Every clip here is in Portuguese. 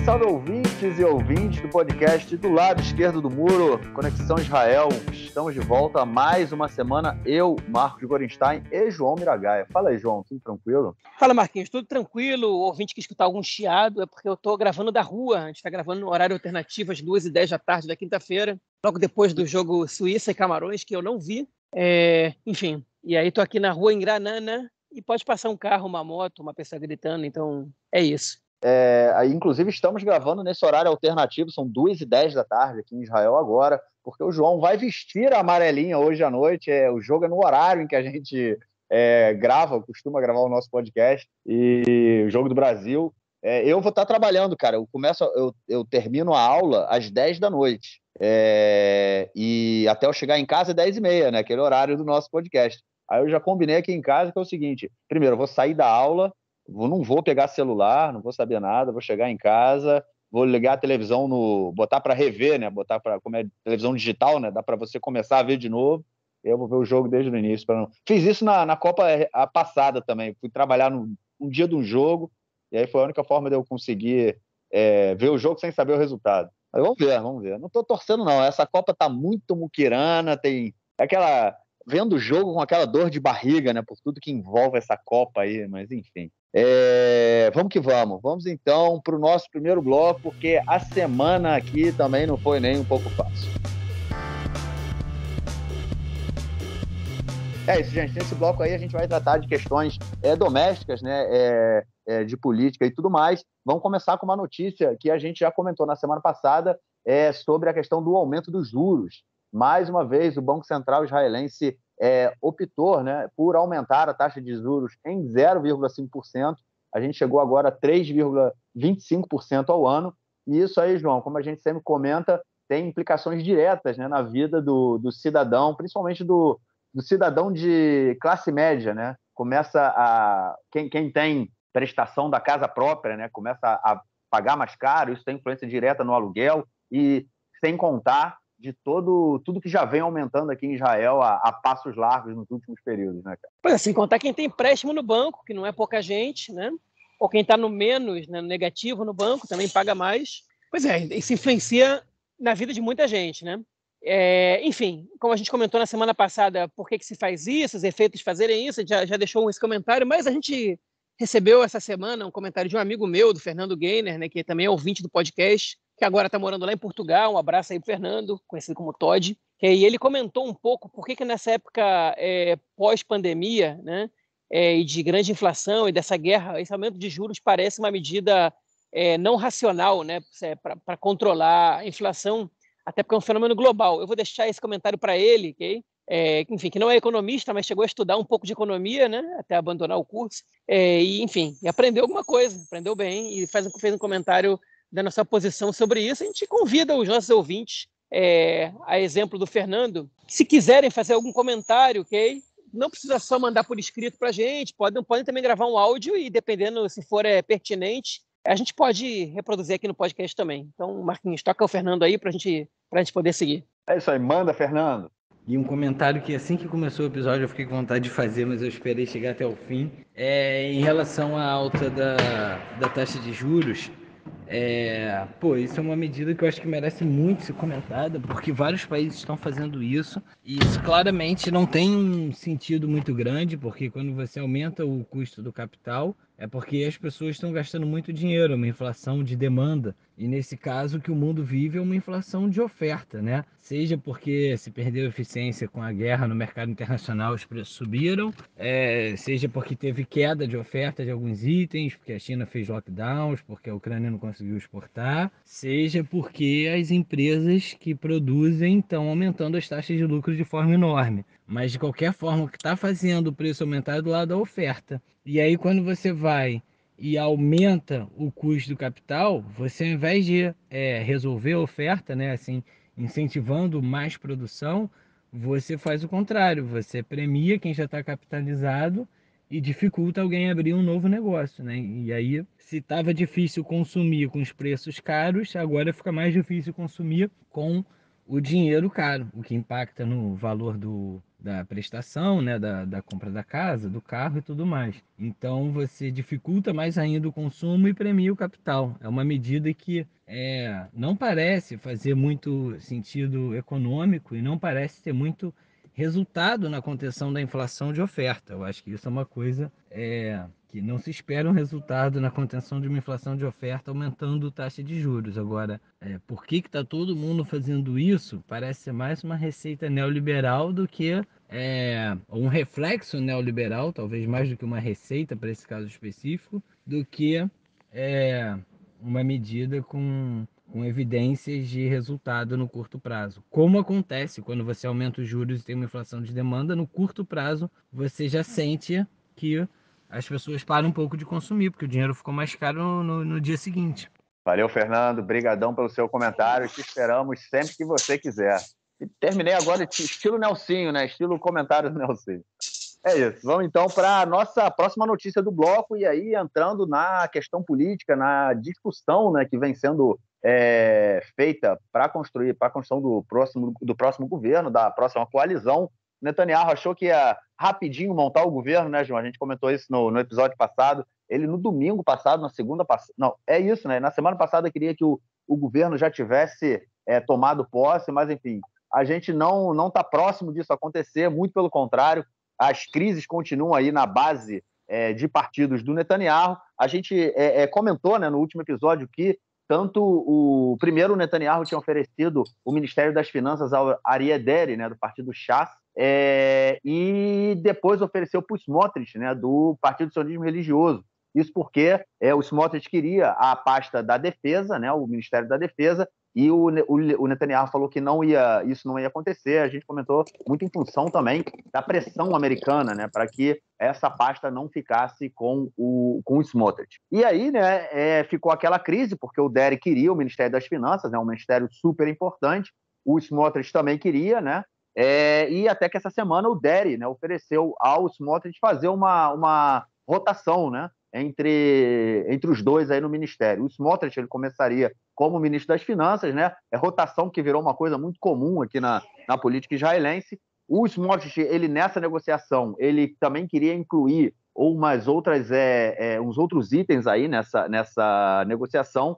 salve ouvintes e ouvintes do podcast do lado esquerdo do muro, Conexão Israel. Estamos de volta a mais uma semana, eu, Marcos Gorenstein e João Miragaia. Fala aí, João, tudo tranquilo? Fala, Marquinhos, tudo tranquilo? O ouvinte que escutar algum chiado é porque eu estou gravando da rua. A gente está gravando no horário alternativo às 2h10 da tarde da quinta-feira, logo depois do jogo Suíça e Camarões, que eu não vi. Enfim, e aí estou aqui na rua em Granana e pode passar um carro, uma moto, uma pessoa gritando, então é isso. Aí, inclusive, estamos gravando nesse horário alternativo, são 2h10 da tarde aqui em Israel agora, porque o João vai vestir a amarelinha hoje à noite. O jogo é no horário em que a gente costuma gravar o nosso podcast, e o jogo do Brasil. Eu vou estar trabalhando, cara. Eu termino a aula às 10 da noite. E até eu chegar em casa é 10h30, né? Aquele horário do nosso podcast. Aí eu já combinei aqui em casa que é o seguinte: primeiro, eu vou sair da aula, não vou pegar celular, não vou saber nada, vou chegar em casa, vou ligar a televisão, botar para rever, né? Botar para, como é televisão digital, né? Dá para você começar a ver de novo. Eu vou ver o jogo desde o início. Fiz isso na Copa passada também. Fui trabalhar um dia de um jogo, e aí foi a única forma de eu conseguir ver o jogo sem saber o resultado. Mas vamos ver. Não estou torcendo, não. Essa Copa tá muito muquirana, tem aquela... Vendo o jogo com aquela dor de barriga, né? Por tudo que envolve essa Copa aí, mas enfim. Vamos que vamos. Vamos então para o nosso primeiro bloco, porque a semana aqui também não foi nem um pouco fácil. É isso, gente. Nesse bloco aí a gente vai tratar de questões domésticas, né? De política e tudo mais. Vamos começar com uma notícia que a gente já comentou na semana passada, sobre a questão do aumento dos juros. Mais uma vez, o Banco Central israelense optou, né, por aumentar a taxa de juros em 0,5%. A gente chegou agora a 3,25% ao ano. E isso aí, João, como a gente sempre comenta, tem implicações diretas, né, na vida do cidadão, principalmente do cidadão de classe média, né? Quem tem prestação da casa própria, né, começa a pagar mais caro. Isso tem influência direta no aluguel, e sem contar de tudo que já vem aumentando aqui em Israel a passos largos nos últimos períodos, né, cara? Pois é, sem contar quem tem empréstimo no banco, que não é pouca gente, né? Ou quem está no menos, né, no negativo no banco, também paga mais. Pois é, isso influencia na vida de muita gente, né? Enfim, como a gente comentou na semana passada, por que se faz isso, os efeitos de fazerem isso, já deixou esse comentário, mas a gente recebeu essa semana um comentário de um amigo meu, do Fernando Gainer, né, que também é ouvinte do podcast, que agora está morando lá em Portugal. Um abraço aí pro Fernando, conhecido como Todd. E ele comentou um pouco por que nessa época pós-pandemia, né, e de grande inflação e dessa guerra, esse aumento de juros parece uma medida não racional, né, para controlar a inflação, até porque é um fenômeno global. Eu vou deixar esse comentário para ele, ok? Enfim, que não é economista, mas chegou a estudar um pouco de economia, né, até abandonar o curso, e aprendeu alguma coisa, aprendeu bem, e fez um comentário da nossa posição sobre isso. A gente convida os nossos ouvintes, a exemplo do Fernando, se quiserem fazer algum comentário, ok? Não precisa só mandar por escrito para a gente, podem também gravar um áudio, e dependendo se for pertinente, a gente pode reproduzir aqui no podcast também. Então, Marquinhos, toca o Fernando aí para a gente poder seguir. É isso aí, manda, Fernando. E um comentário que assim que começou o episódio eu fiquei com vontade de fazer, mas eu esperei chegar até o fim, em relação à alta da taxa de juros. Isso é uma medida que eu acho que merece muito ser comentada, porque vários países estão fazendo isso, e isso claramente não tem um sentido muito grande, porque quando você aumenta o custo do capital, é porque as pessoas estão gastando muito dinheiro, uma inflação de demanda. E nesse caso, o que o mundo vive é uma inflação de oferta, né? Seja porque se perdeu eficiência com a guerra no mercado internacional, os preços subiram, seja porque teve queda de oferta de alguns itens, porque a China fez lockdowns, porque a Ucrânia não conseguiu exportar, seja porque as empresas que produzem estão aumentando as taxas de lucro de forma enorme. Mas, de qualquer forma, o que está fazendo o preço aumentar é do lado da oferta. E aí, quando você vai e aumenta o custo do capital, você, ao invés de resolver a oferta, né, assim, incentivando mais produção, você faz o contrário. Você premia quem já está capitalizado e dificulta alguém abrir um novo negócio, né? E aí, se estava difícil consumir com os preços caros, agora fica mais difícil consumir com o dinheiro caro, o que impacta no valor da prestação, né, da compra da casa, do carro e tudo mais. Então você dificulta mais ainda o consumo e premia o capital. É uma medida que não parece fazer muito sentido econômico e não parece ter muito resultado na contenção da inflação de oferta. Eu acho que isso é uma coisa que não se espera um resultado na contenção de uma inflação de oferta aumentando a taxa de juros. Agora, por que está todo mundo fazendo isso? Parece ser mais uma receita neoliberal do que um reflexo neoliberal, talvez mais do que uma receita para esse caso específico, do que uma medida com evidências de resultado no curto prazo. Como acontece quando você aumenta os juros e tem uma inflação de demanda, no curto prazo você já sente que as pessoas param um pouco de consumir, porque o dinheiro ficou mais caro no dia seguinte. Valeu, Fernando. Brigadão pelo seu comentário. Te esperamos sempre que você quiser. E terminei agora estilo Nelsinho, né? Estilo comentário do Nelsinho. É isso. Vamos então para a nossa próxima notícia do bloco, e aí entrando na questão política, na discussão, né, que vem sendo feita para a construção do próximo governo, da próxima coalizão. Netanyahu achou que ia rapidinho montar o governo, né, João? A gente comentou isso no episódio passado. Ele, no domingo passado, na segunda passada... Não, é isso, né? Na semana passada queria que o governo já tivesse tomado posse, mas, enfim, a gente não está próximo disso acontecer, muito pelo contrário. As crises continuam aí na base de partidos do Netanyahu. A gente comentou, né, no último episódio que tanto o primeiro Netanyahu tinha oferecido o Ministério das Finanças ao Aryeh Deri, né, do partido Shas, e depois ofereceu para o Smotrich, né, do Partido Sionismo Religioso. Isso porque o Smotrich queria a pasta da defesa, né, o Ministério da Defesa, e o Netanyahu falou que isso não ia acontecer. A gente comentou muito em função também da pressão americana, né, para que essa pasta não ficasse com o Smotrich. E aí, né, ficou aquela crise, porque o Deri queria o Ministério das Finanças, né, um ministério super importante, o Smotrich também queria, né, e até que essa semana o Deri, né, ofereceu ao Smotrich fazer uma rotação, né, entre os dois aí no ministério. O Smotrich ele começaria como ministro das Finanças, né? Rotação que virou uma coisa muito comum aqui na política israelense. O Smotrich, ele nessa negociação, ele também queria incluir uns outros itens aí nessa negociação,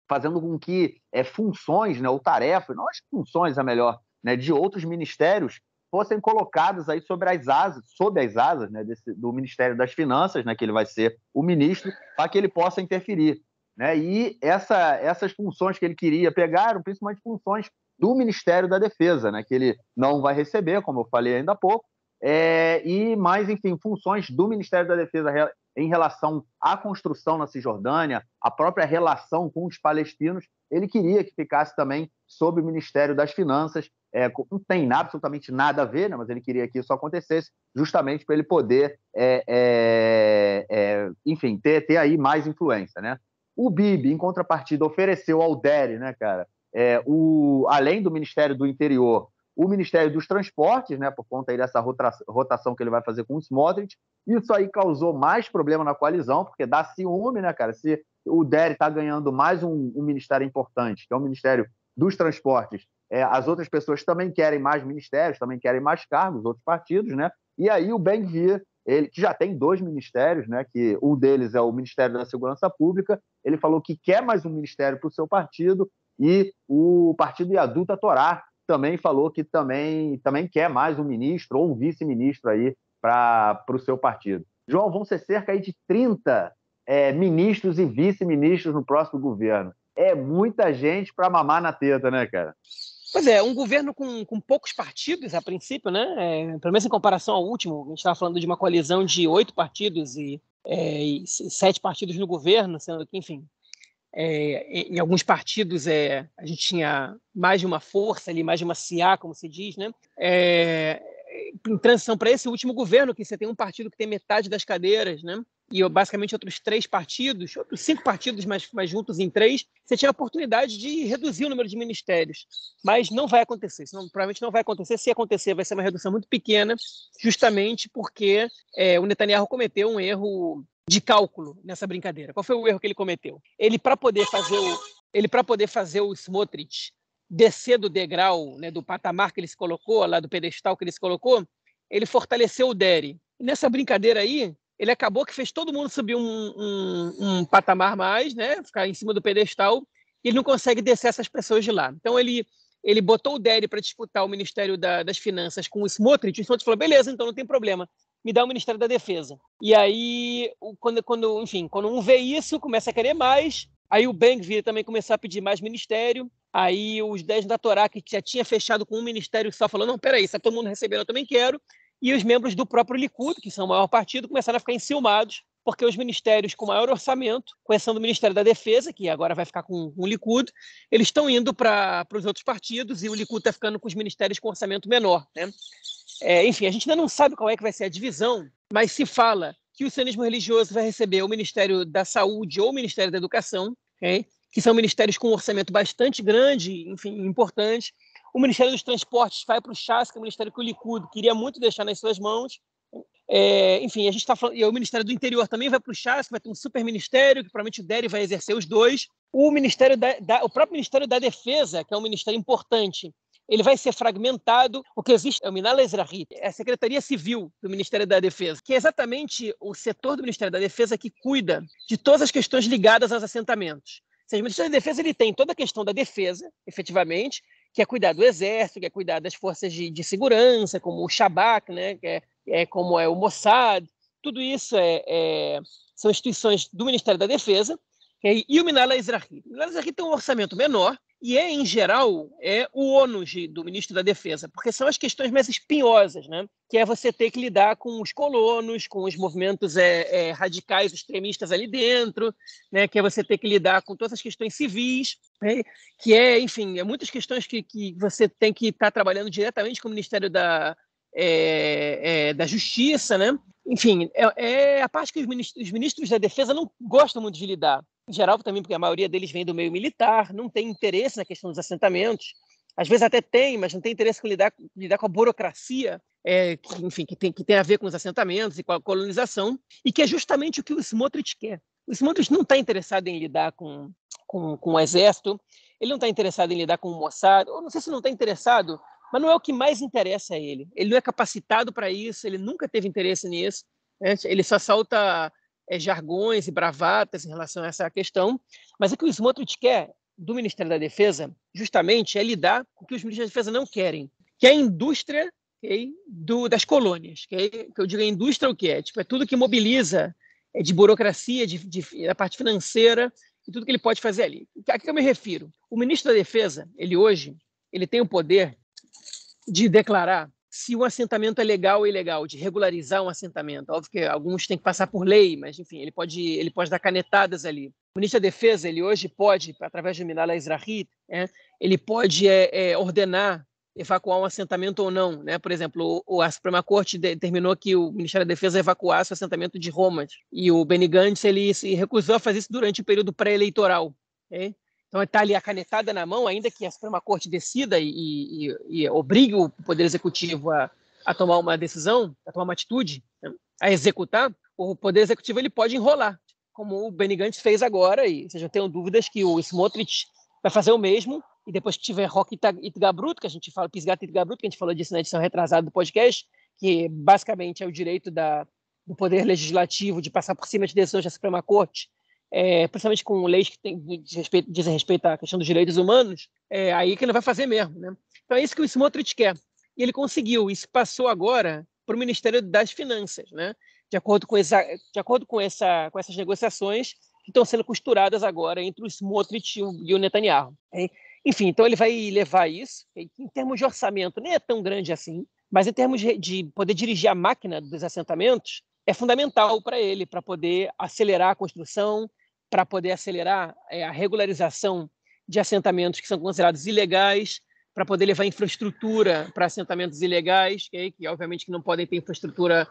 fazendo com que funções, né, ou tarefas, não as funções é melhor, né, de outros ministérios fossem colocados aí sob as asas, né, do Ministério das Finanças, né, que ele vai ser o ministro, para que ele possa interferir, né? E essas funções que ele queria pegar eram principalmente funções do Ministério da Defesa, né, que ele não vai receber, como eu falei ainda há pouco, e mais, enfim, funções do Ministério da Defesa em relação à construção na Cisjordânia, a própria relação com os palestinos, ele queria que ficasse também sob o Ministério das Finanças. Não tem absolutamente nada a ver, né, mas ele queria que isso acontecesse justamente para ele poder, enfim, ter aí mais influência, né? O Bibi, em contrapartida, ofereceu ao Deri, né, cara, além do Ministério do Interior, o Ministério dos Transportes, né, por conta aí dessa rotação que ele vai fazer com o Smotrich. Isso aí causou mais problema na coalizão, porque dá ciúme, né, cara? Se o Deri está ganhando mais um ministério importante, que é o Ministério dos Transportes, as outras pessoas também querem mais ministérios, também querem mais cargos, outros partidos, né? E aí o Ben-Gvir, ele que já tem 2 ministérios, né, que um deles é o Ministério da Segurança Pública, ele falou que quer mais um ministério para o seu partido, e o partido Yadut Torá também falou que também quer mais um ministro ou um vice-ministro aí para o seu partido. João, vão ser cerca aí de 30 ministros e vice-ministros no próximo governo. É muita gente para mamar na teta, né, cara? Pois é, um governo com poucos partidos, a princípio, né? Pelo menos em comparação ao último, a gente estava falando de uma coalizão de 8 partidos e 7 partidos no governo, sendo que, enfim, em alguns partidos a gente tinha mais de uma força ali, mais de uma CIA, como se diz, né? Em transição para esse último governo, que você tem um partido que tem metade das cadeiras, né? E basicamente outros 3 partidos, outros 5 partidos, mas juntos em 3, você tinha a oportunidade de reduzir o número de ministérios. Mas não vai acontecer, provavelmente não vai acontecer. Se acontecer, vai ser uma redução muito pequena, justamente porque o Netanyahu cometeu um erro de cálculo nessa brincadeira. Qual foi o erro que ele cometeu? Ele, para poder fazer o Smotrich descer do degrau, né, do patamar que ele se colocou, lá do pedestal que ele se colocou, ele fortaleceu o Deri. E nessa brincadeira aí, ele acabou que fez todo mundo subir um patamar mais, né, ficar em cima do pedestal, e ele não consegue descer essas pessoas de lá. Então, ele botou o Deri para disputar o Ministério das Finanças com o Smotrich, e o Smotrich falou, beleza, então não tem problema, me dá o Ministério da Defesa. E aí, quando um vê isso, começa a querer mais, aí o Ben-Gvir também começou a pedir mais ministério, aí os 10 da Torá, que já tinha fechado com um ministério só, falou, não, peraí, se todo mundo recebendo, eu também quero. E os membros do próprio Likud, que são o maior partido, começaram a ficar enciumados, porque os ministérios com maior orçamento, com exceção do Ministério da Defesa, que agora vai ficar com o Likud, eles estão indo para os outros partidos e o Likud está ficando com os ministérios com orçamento menor, né? Enfim, a gente ainda não sabe qual é que vai ser a divisão, mas se fala que o sionismo religioso vai receber o Ministério da Saúde ou o Ministério da Educação, okay? Que são ministérios com um orçamento bastante grande, enfim, importante. O Ministério dos Transportes vai para o Chas, que é o ministério que o Likud queria muito deixar nas suas mãos. Enfim, a gente está falando... E o Ministério do Interior também vai para o Chas, que vai ter um super ministério, que provavelmente o Deri vai exercer os dois. O próprio Ministério da Defesa, que é um ministério importante, ele vai ser fragmentado. O que existe é o Minhal HaEzrahi, é a Secretaria Civil do Ministério da Defesa, que é exatamente o setor do Ministério da Defesa que cuida de todas as questões ligadas aos assentamentos. Ou seja, o Ministério da Defesa ele tem toda a questão da defesa, efetivamente, que é cuidar do Exército, que é cuidar das forças de segurança, como o Shabak, né, que como é o Mossad. Tudo isso são instituições do Ministério da Defesa. E o Minhal HaEzrahi. O Minhal HaEzrahi tem um orçamento menor e em geral, o ônus do ministro da Defesa, porque são as questões mais espinhosas, né? Que é você ter que lidar com os colonos, com os movimentos radicais, extremistas ali dentro, né? Que é você ter que lidar com todas as questões civis, né? Que enfim, muitas questões que você tem que estar trabalhando diretamente com o Ministério da Justiça, né? Enfim, é a parte que os ministros da Defesa não gostam muito de lidar. Em geral também, porque a maioria deles vem do meio militar, não tem interesse na questão dos assentamentos. Às vezes até tem, mas não tem interesse em lidar com a burocracia, que tem a ver com os assentamentos e com a colonização, e que é justamente o que o Smotrich quer. O Smotrich não está interessado em lidar com o exército, ele não está interessado em lidar com o Mossad, ou não sei se não está interessado, mas não é o que mais interessa a ele. Ele não é capacitado para isso, ele nunca teve interesse nisso, né? Ele só solta jargões e bravatas em relação a essa questão, mas o que o Smotrich quer do Ministério da Defesa, justamente, é lidar com o que os ministros da Defesa não querem, que é a indústria das colônias. Que eu digo a indústria o que é? É tudo que mobiliza de burocracia, da parte financeira, e tudo que ele pode fazer ali. A que eu me refiro? O ministro da Defesa, hoje, ele tem o poder de declarar se um assentamento é legal ou ilegal, de regularizar um assentamento. Óbvio que alguns têm que passar por lei, mas, enfim, ele pode dar canetadas ali. O ministro da Defesa, ele hoje pode, através do Minhal HaEzrahi, ele pode ordenar evacuar um assentamento ou não, né? Por exemplo, a Suprema Corte determinou que o Ministério da Defesa evacuasse o assentamento de Roma, e o Benny Gantz ele se recusou a fazer isso durante o período pré-eleitoral. Okay? Então, está ali a canetada na mão, ainda que a Suprema Corte decida e obrigue o Poder Executivo a tomar uma decisão, a tomar uma atitude, né? A executar, o Poder Executivo ele pode enrolar, como o Benny Gantz fez agora, e vocês não tenham dúvidas que o Smotrich vai fazer o mesmo, e depois que tiver Rock Itgabrut, que a gente fala, Pisgat Itgabrut, que a gente falou disso na edição retrasada do podcast, que basicamente é o direito do Poder Legislativo de passar por cima de decisões da Suprema Corte, principalmente com leis que dizem respeito à questão dos direitos humanos, aí que ele vai fazer mesmo, né? Então é isso que o Smotrich quer. E ele conseguiu. Isso passou agora para o Ministério das Finanças, né? De acordo com essas negociações que estão sendo costuradas agora entre o Smotrich e o Netanyahu. Enfim, então ele vai levar isso. Em termos de orçamento, nem é tão grande assim, mas em termos de poder dirigir a máquina dos assentamentos, é fundamental para ele, para poder acelerar a construção, para poder acelerar a regularização de assentamentos que são considerados ilegais, para poder levar infraestrutura para assentamentos ilegais, que obviamente que não podem ter infraestrutura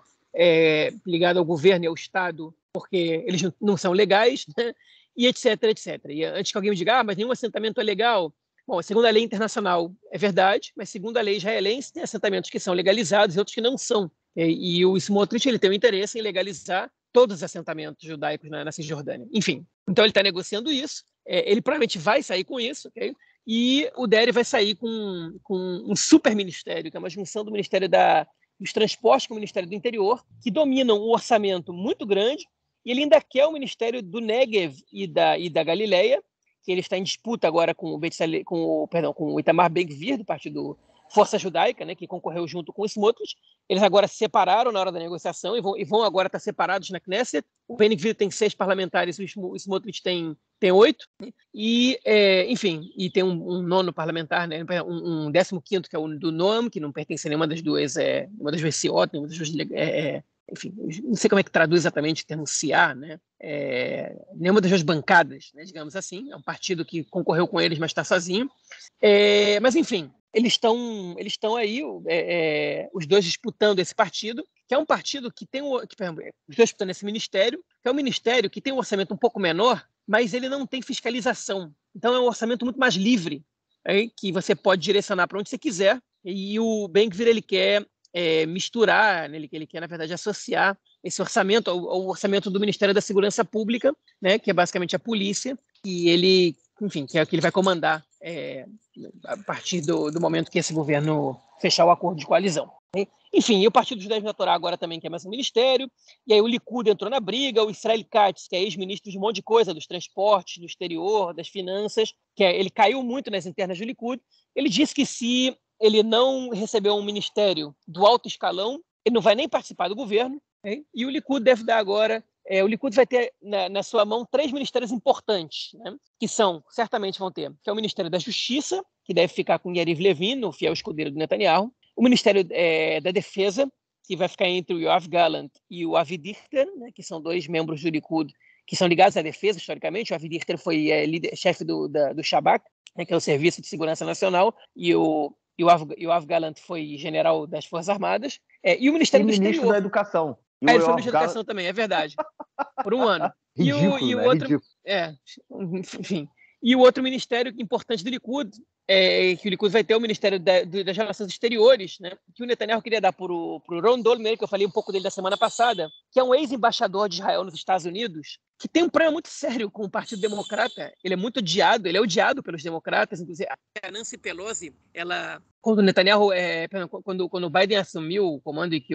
ligada ao governo e ao Estado, porque eles não são legais, né? E etc, etc. E antes que alguém me diga, mas nenhum assentamento é legal. Bom, segundo a lei internacional é verdade, mas segundo a lei israelense tem assentamentos que são legalizados e outros que não são. E o Smotrich ele tem um interesse em legalizar todos os assentamentos judaicos na Cisjordânia. Enfim, então ele está negociando isso. Ele provavelmente vai sair com isso. Okay? e o Deri vai sair com um super ministério, que é uma junção do Ministério dos Transportes com o Ministério do Interior, que dominam um orçamento muito grande, e ele ainda quer o Ministério do Negev e da Galileia, que ele está em disputa agora com o Itamar Ben-Gvir, do partido Força Judaica, né, que concorreu junto com o Smotrich. Eles agora se separaram na hora da negociação e vão agora estar separados na Knesset. O Ben-Gvir tem 6 parlamentares, o Smotrich tem 8. E, enfim, e tem um nono parlamentar, né, um 15º, que é o do Noam, que não pertence a nenhuma das duas Siot, nenhuma das duas... enfim, não sei como é que traduz exatamente o termo SIA, né? Nenhuma das duas bancadas, né, digamos assim. É um partido que concorreu com eles, mas está sozinho. Mas, enfim, eles estão aí, os dois disputando esse partido, que é um partido que tem os dois disputando esse ministério, que é um ministério que tem um orçamento um pouco menor, mas ele não tem fiscalização. Então é um orçamento muito mais livre, que você pode direcionar para onde você quiser. E o Ben-Gvir, ele quer misturar, né, ele quer, na verdade, associar esse orçamento ao orçamento do Ministério da Segurança Pública, né, que é basicamente a polícia, e ele, enfim, que é o que ele vai comandar a partir do momento que esse governo fechar o acordo de coalizão. Enfim, e o Partido Judeu da Torá agora também quer mais um ministério, e aí o Likud entrou na briga, o Israel Katz, que é ex-ministro de um monte de coisa, dos transportes, do exterior, das finanças, ele caiu muito nas internas do Likud. Ele disse que se ele não recebeu um ministério do alto escalão, ele não vai nem participar do governo, e o Likud deve dar agora... o Likud vai ter na sua mão 3 ministérios importantes, né, que certamente vão ter, que é o Ministério da Justiça, que deve ficar com Yariv Levin, o fiel escudeiro do Netanyahu, o Ministério da Defesa, que vai ficar entre o Yoav Gallant e o Avi Dichter, né, que são 2 membros do Likud que são ligados à defesa, historicamente. O Avi Dichter foi chefe do Shabak, né, que é o Serviço de Segurança Nacional, e o Yoav Gallant foi general das Forças Armadas, e o Ministério do Exterior. Ministro da Educação. Ele foi ministro da Educação também, é verdade. Por um ano. Ridículo, e o né? outro, Ridículo. enfim. E o outro ministério importante do Likud, que o Likud vai ter o Ministério das Relações Exteriores, né, que o Netanyahu queria dar para o Ron Dolmer, que eu falei um pouco dele da semana passada, que é um ex-embaixador de Israel nos Estados Unidos, que tem um problema muito sério com o Partido Democrata. Ele é muito odiado, ele é odiado pelos democratas, inclusive a Nancy Pelosi, quando o Netanyahu, quando o Biden assumiu o comando, e que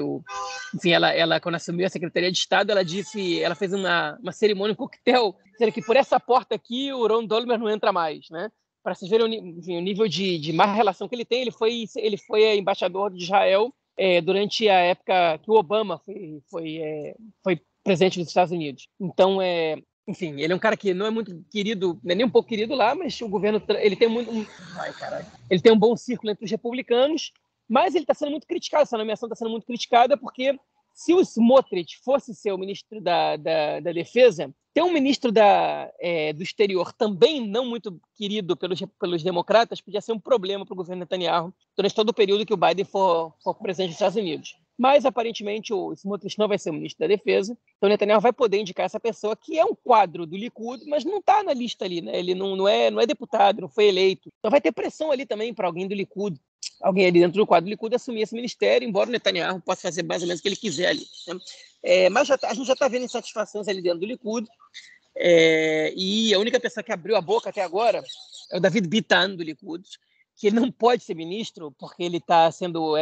enfim, ela quando assumiu a Secretaria de Estado, ela fez uma cerimônia, um coquetel, dizendo que por essa porta aqui o Ron Dolmer não entra mais, né? Para vocês verem o nível de má relação que ele tem. Ele foi embaixador de Israel durante a época que o Obama foi presidente dos Estados Unidos. Então, enfim, ele é um cara que não é muito querido, nem um pouco querido lá, mas o governo ele tem ele tem um bom círculo entre os republicanos, mas ele está sendo muito criticado. Essa nomeação está sendo muito criticada porque, se o Smotrich fosse ser o ministro da Defesa, ter um ministro do Exterior também não muito querido pelos democratas podia ser um problema para o governo Netanyahu durante todo o período que o Biden for presidente dos Estados Unidos. Mas, aparentemente, o Smotrich não vai ser o ministro da Defesa, então o Netanyahu vai poder indicar essa pessoa, que é um quadro do Likud, mas não está na lista ali, né? Ele não é deputado, não foi eleito. Então vai ter pressão ali também para alguém do Likud, alguém ali dentro do quadro do Likud, assumir esse ministério, embora o Netanyahu possa fazer mais ou menos o que ele quiser ali, né? Mas a gente já está vendo insatisfações ali dentro do Likud, e a única pessoa que abriu a boca até agora é o David Bitan, do Likud, que ele não pode ser ministro porque ele está sendo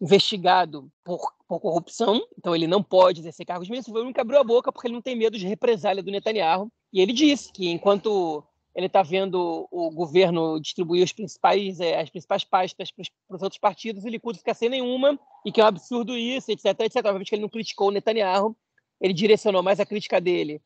investigado por corrupção, então ele não pode exercer cargos de ministro. Foi o único que abriu a boca porque ele não tem medo de represália do Netanyahu, e ele disse que enquanto ele está vendo o governo distribuir as principais pastas para os outros partidos, o Likud fica sem nenhuma, e que é um absurdo isso, etc, etc. Obviamente que ele não criticou o Netanyahu, ele direcionou mais a crítica dele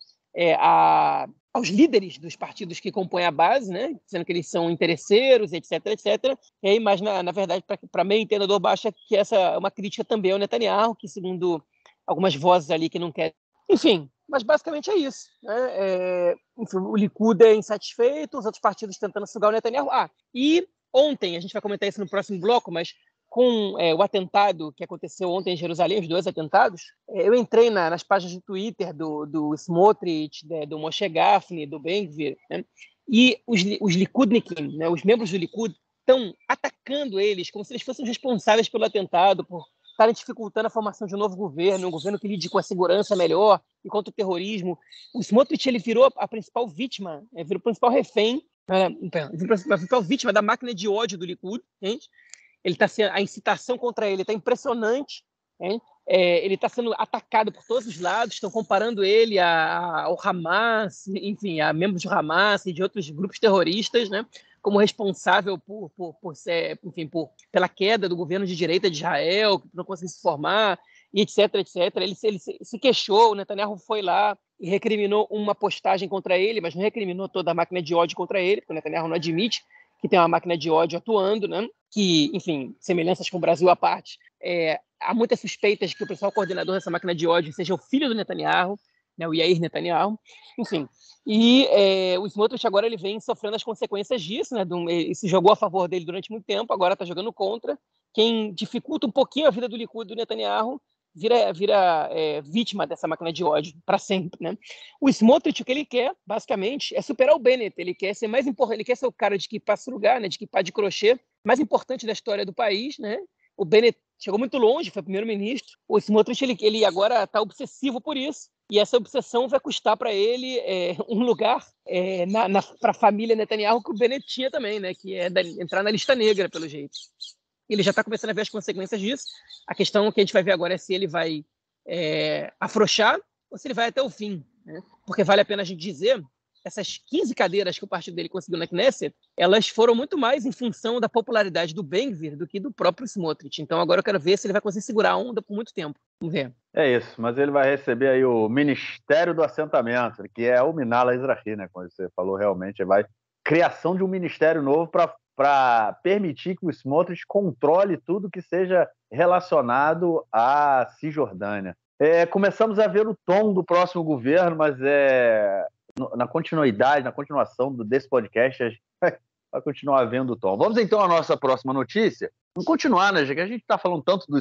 aos líderes dos partidos que compõem a base, né, dizendo que eles são interesseiros, etc, etc. E aí, mas, na verdade, para meio entendedor, acha que essa é uma crítica também ao Netanyahu, que, segundo algumas vozes ali que não querem... Enfim, mas basicamente é isso, né? Enfim, o Likud é insatisfeito, os outros partidos tentando sugar o Netanyahu. E ontem, a gente vai comentar isso no próximo bloco, mas com o atentado que aconteceu ontem em Jerusalém, os 2 atentados, eu entrei nas páginas de Twitter do Smotrich, do Moshe Gafni, do Ben-Gvir, né? E os Likudnikim, né, os membros do Likud, estão atacando eles como se eles fossem responsáveis pelo atentado, por estarem dificultando a formação de um novo governo, um governo que lide com a segurança melhor e contra o terrorismo. O Smotrich, ele virou a principal vítima, virou o principal refém A principal vítima da máquina de ódio do Likud, gente. A incitação contra ele está impressionante, hein? Ele está sendo atacado por todos os lados, estão comparando ele ao Hamas, enfim, a membros do Hamas e de outros grupos terroristas, né, como responsável pela queda do governo de direita de Israel, que não conseguiu se formar, e etc, etc. Ele se queixou, o Netanyahu foi lá e recriminou uma postagem contra ele, mas não recriminou toda a máquina de ódio contra ele, porque o Netanyahu não admite que tem uma máquina de ódio atuando, né? Que, enfim, semelhanças com o Brasil à parte, há muitas suspeitas que o principal coordenador dessa máquina de ódio seja o filho do Netanyahu, né, o Yair Netanyahu, enfim. E o Smotrich agora ele vem sofrendo as consequências disso, né? Ele se jogou a favor dele durante muito tempo, agora está jogando contra. Quem dificulta um pouquinho a vida do Likud, do Netanyahu, vira vítima dessa máquina de ódio para sempre, né? O Smotrich, o que ele quer, basicamente, é superar o Bennett. Ele quer ser mais importante, ele quer ser o cara de kippah srugah, né, de kippah de crochê, mais importante da história do país, né? O Bennett chegou muito longe, foi primeiro-ministro. O Smotrich, ele agora está obsessivo por isso. E essa obsessão vai custar para ele um lugar para a família Netanyahu que o Bennett tinha também, né? Que é entrar na lista negra, pelo jeito. Ele já está começando a ver as consequências disso. A questão que a gente vai ver agora é se ele vai afrouxar ou se ele vai até o fim, né? Porque vale a pena a gente dizer, essas 15 cadeiras que o partido dele conseguiu na Knesset, elas foram muito mais em função da popularidade do Ben-Gvir do que do próprio Smotrich. Então agora eu quero ver se ele vai conseguir segurar a onda por muito tempo. Vamos ver. É isso, mas ele vai receber aí o Ministério do Assentamento, que é o Minhal HaEzrahi, né? Como você falou, realmente vai criação de um ministério novo para permitir que o Smotrich controle tudo que seja relacionado à Cisjordânia. Começamos a ver o tom do próximo governo, mas na continuação desse podcast, a gente vai continuar vendo o tom. Vamos então à nossa próxima notícia. Vamos continuar, né, já que a gente está falando tanto do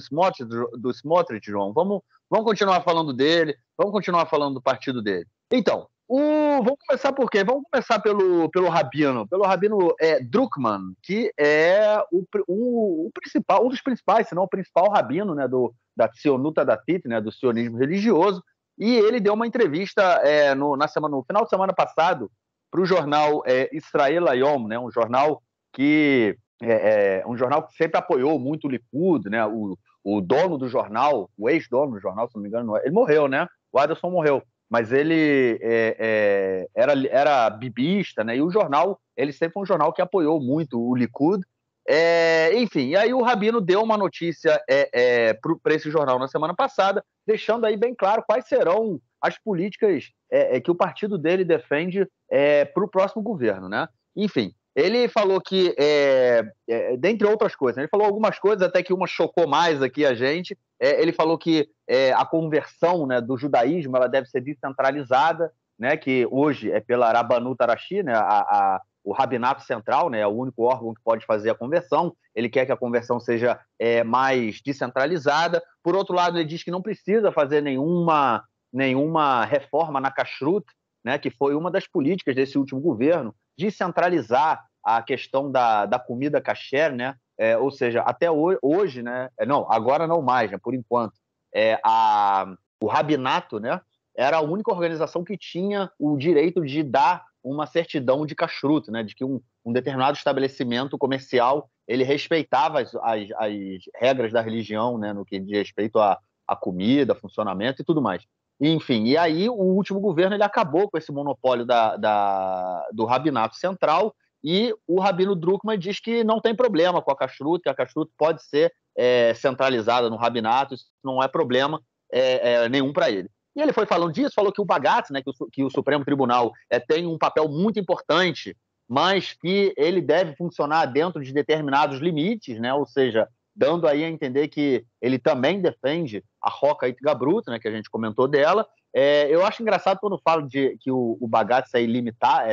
Smotrich, João. Vamos continuar falando dele, vamos continuar falando do partido dele. Então, vamos começar por quê? Vamos começar pelo Rabino Druckmann, que é um dos principais, se não o principal rabino, né, da Tzionut Datit, né, do sionismo religioso, e ele deu uma entrevista no final de semana passado para o jornal Israel Hayom, né, um jornal que sempre apoiou muito o Likud, né, o dono do jornal, o ex-dono do jornal, se não me engano, ele morreu, né? O Adelson morreu. Mas ele era bibista, né? E o jornal, ele sempre foi um jornal que apoiou muito o Likud. Enfim, e aí o Rabino deu uma notícia para esse jornal na semana passada, deixando aí bem claro quais serão as políticas que o partido dele defende para o próximo governo, né? Enfim, ele falou que, dentre outras coisas, ele falou algumas coisas, até que uma chocou mais aqui a gente. Ele falou que a conversão, né, do judaísmo ela deve ser descentralizada, né, que hoje é pela Rabbanut Arashi, né, o Rabinato Central, né, é o único órgão que pode fazer a conversão. Ele quer que a conversão seja mais descentralizada. Por outro lado, ele diz que não precisa fazer nenhuma reforma na Kashrut, né, que foi uma das políticas desse último governo, descentralizar a questão da comida kasher, né? Ou seja, até hoje, né? Não, agora não mais, né? Por enquanto, o Rabinato, né? Era a única organização que tinha o direito de dar uma certidão de kashrut, né? De que um determinado estabelecimento comercial ele respeitava as regras da religião, né? No que diz respeito à comida, funcionamento e tudo mais. Enfim, e aí o último governo ele acabou com esse monopólio do Rabinato Central, e o Rabino Druckmann diz que não tem problema com a Kashrut, que a Kashrut pode ser centralizada no Rabinato, isso não é problema nenhum para ele. E ele foi falando disso, falou que o Bagatz, né, que o Supremo Tribunal tem um papel muito importante, mas que ele deve funcionar dentro de determinados limites, né, ou seja, dando aí a entender que ele também defende a Roca Itgabrut, né, que a gente comentou dela. Eu acho engraçado quando falo que o Bagatz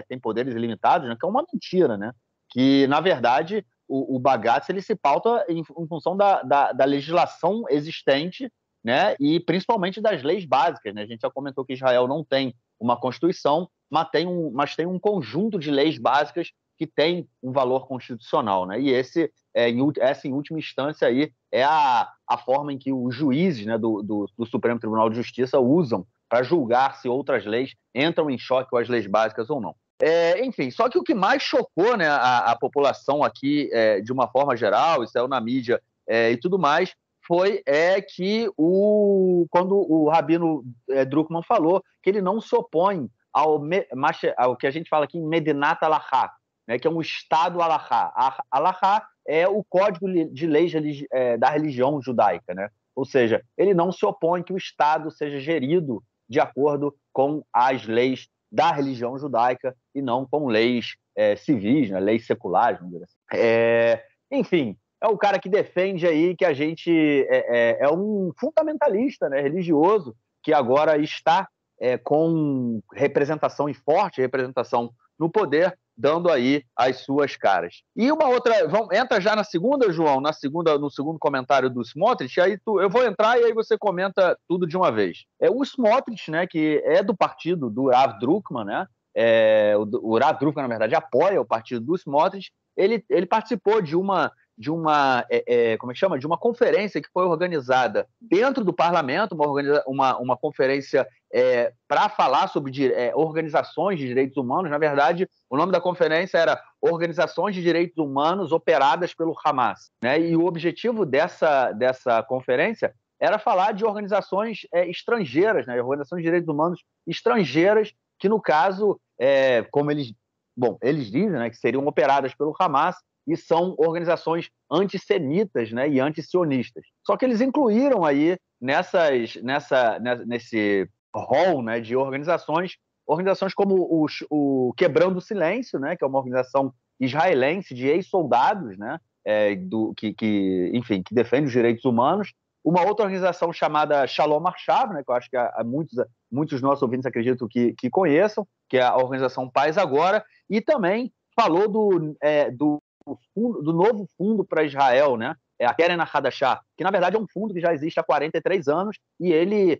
tem poderes ilimitados, né, que é uma mentira, né? Que, na verdade, o Bagatz ele se pauta em função da legislação existente, né, e principalmente das leis básicas, né? A gente já comentou que Israel não tem uma Constituição, mas tem um conjunto de leis básicas que tem um valor constitucional, né? E essa, em última instância, aí, é a forma em que os juízes, né, do Supremo Tribunal de Justiça usam para julgar se outras leis entram em choque com as leis básicas ou não. Enfim, só que o que mais chocou, né, a população aqui, de uma forma geral, isso saiu na mídia e tudo mais, foi que quando o Rabino Druckmann falou que ele não se opõe ao que a gente fala aqui em Medinat Halachá, né, que é um Estado Halachá. Halachá é o código de leis da religião judaica, né? Ou seja, ele não se opõe que o Estado seja gerido de acordo com as leis da religião judaica e não com leis civis, né, leis seculares, vamos dizer assim. Enfim, é o cara que defende aí que a gente é um fundamentalista, né, religioso, que agora está com representação e forte representação no poder, dando aí as suas caras. E uma outra, entra já na segunda, João, no segundo comentário do Smotrich, aí eu vou entrar e aí você comenta tudo de uma vez. O Smotrich, né, que é do partido do Rav Druckmann, né, o Rav Druckmann, na verdade, apoia o partido do Smotrich, ele participou de uma como é que chama? De uma conferência que foi organizada dentro do parlamento, uma conferência para falar sobre organizações de direitos humanos. Na verdade, o nome da conferência era Organizações de Direitos Humanos Operadas pelo Hamas, né? E o objetivo dessa conferência era falar de organizações estrangeiras, né? Organizações de direitos humanos estrangeiras, que no caso, como eles dizem, né, que seriam operadas pelo Hamas, e são organizações antissemitas, né, e antisionistas. Só que eles incluíram aí nesse rol, né, de organizações como o Quebrando o Silêncio, né, que é uma organização israelense de ex-soldados, né, enfim, que defende os direitos humanos. Uma outra organização chamada Shalom Arshav, né, que eu acho que muitos dos nossos ouvintes acreditam que conheçam, que é a organização Paz Agora, e também falou do novo fundo para Israel, né? A Keren Hadashah, que na verdade é um fundo que já existe há 43 anos e ele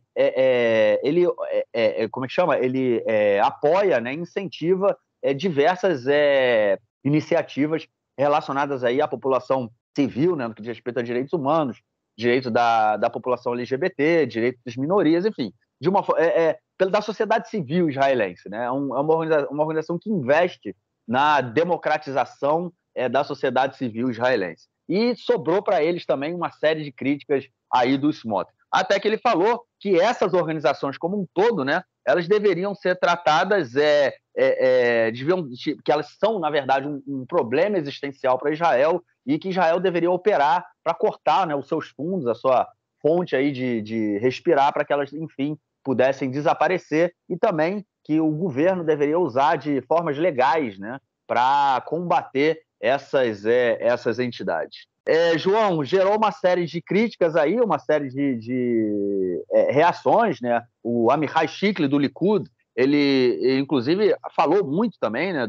como é que chama? Ele apoia, né, incentiva diversas iniciativas relacionadas aí à população civil, né, no que diz respeito a direitos humanos, direito da população LGBT, direito das minorias, enfim, da sociedade civil israelense, né? É uma organização que investe na democratização da sociedade civil israelense. E sobrou para eles também uma série de críticas aí do Smotrich. Até que ele falou que essas organizações como um todo, né, elas deveriam ser tratadas, que elas são, na verdade, um problema existencial para Israel e que Israel deveria operar para cortar, né, os seus fundos, a sua fonte aí de respirar, para que elas, enfim, pudessem desaparecer, e também que o governo deveria usar de formas legais, né, para combater essas entidades. João, gerou uma série de críticas aí, uma série de reações, né? O Amichai Shikli, do Likud, ele inclusive falou muito também, né,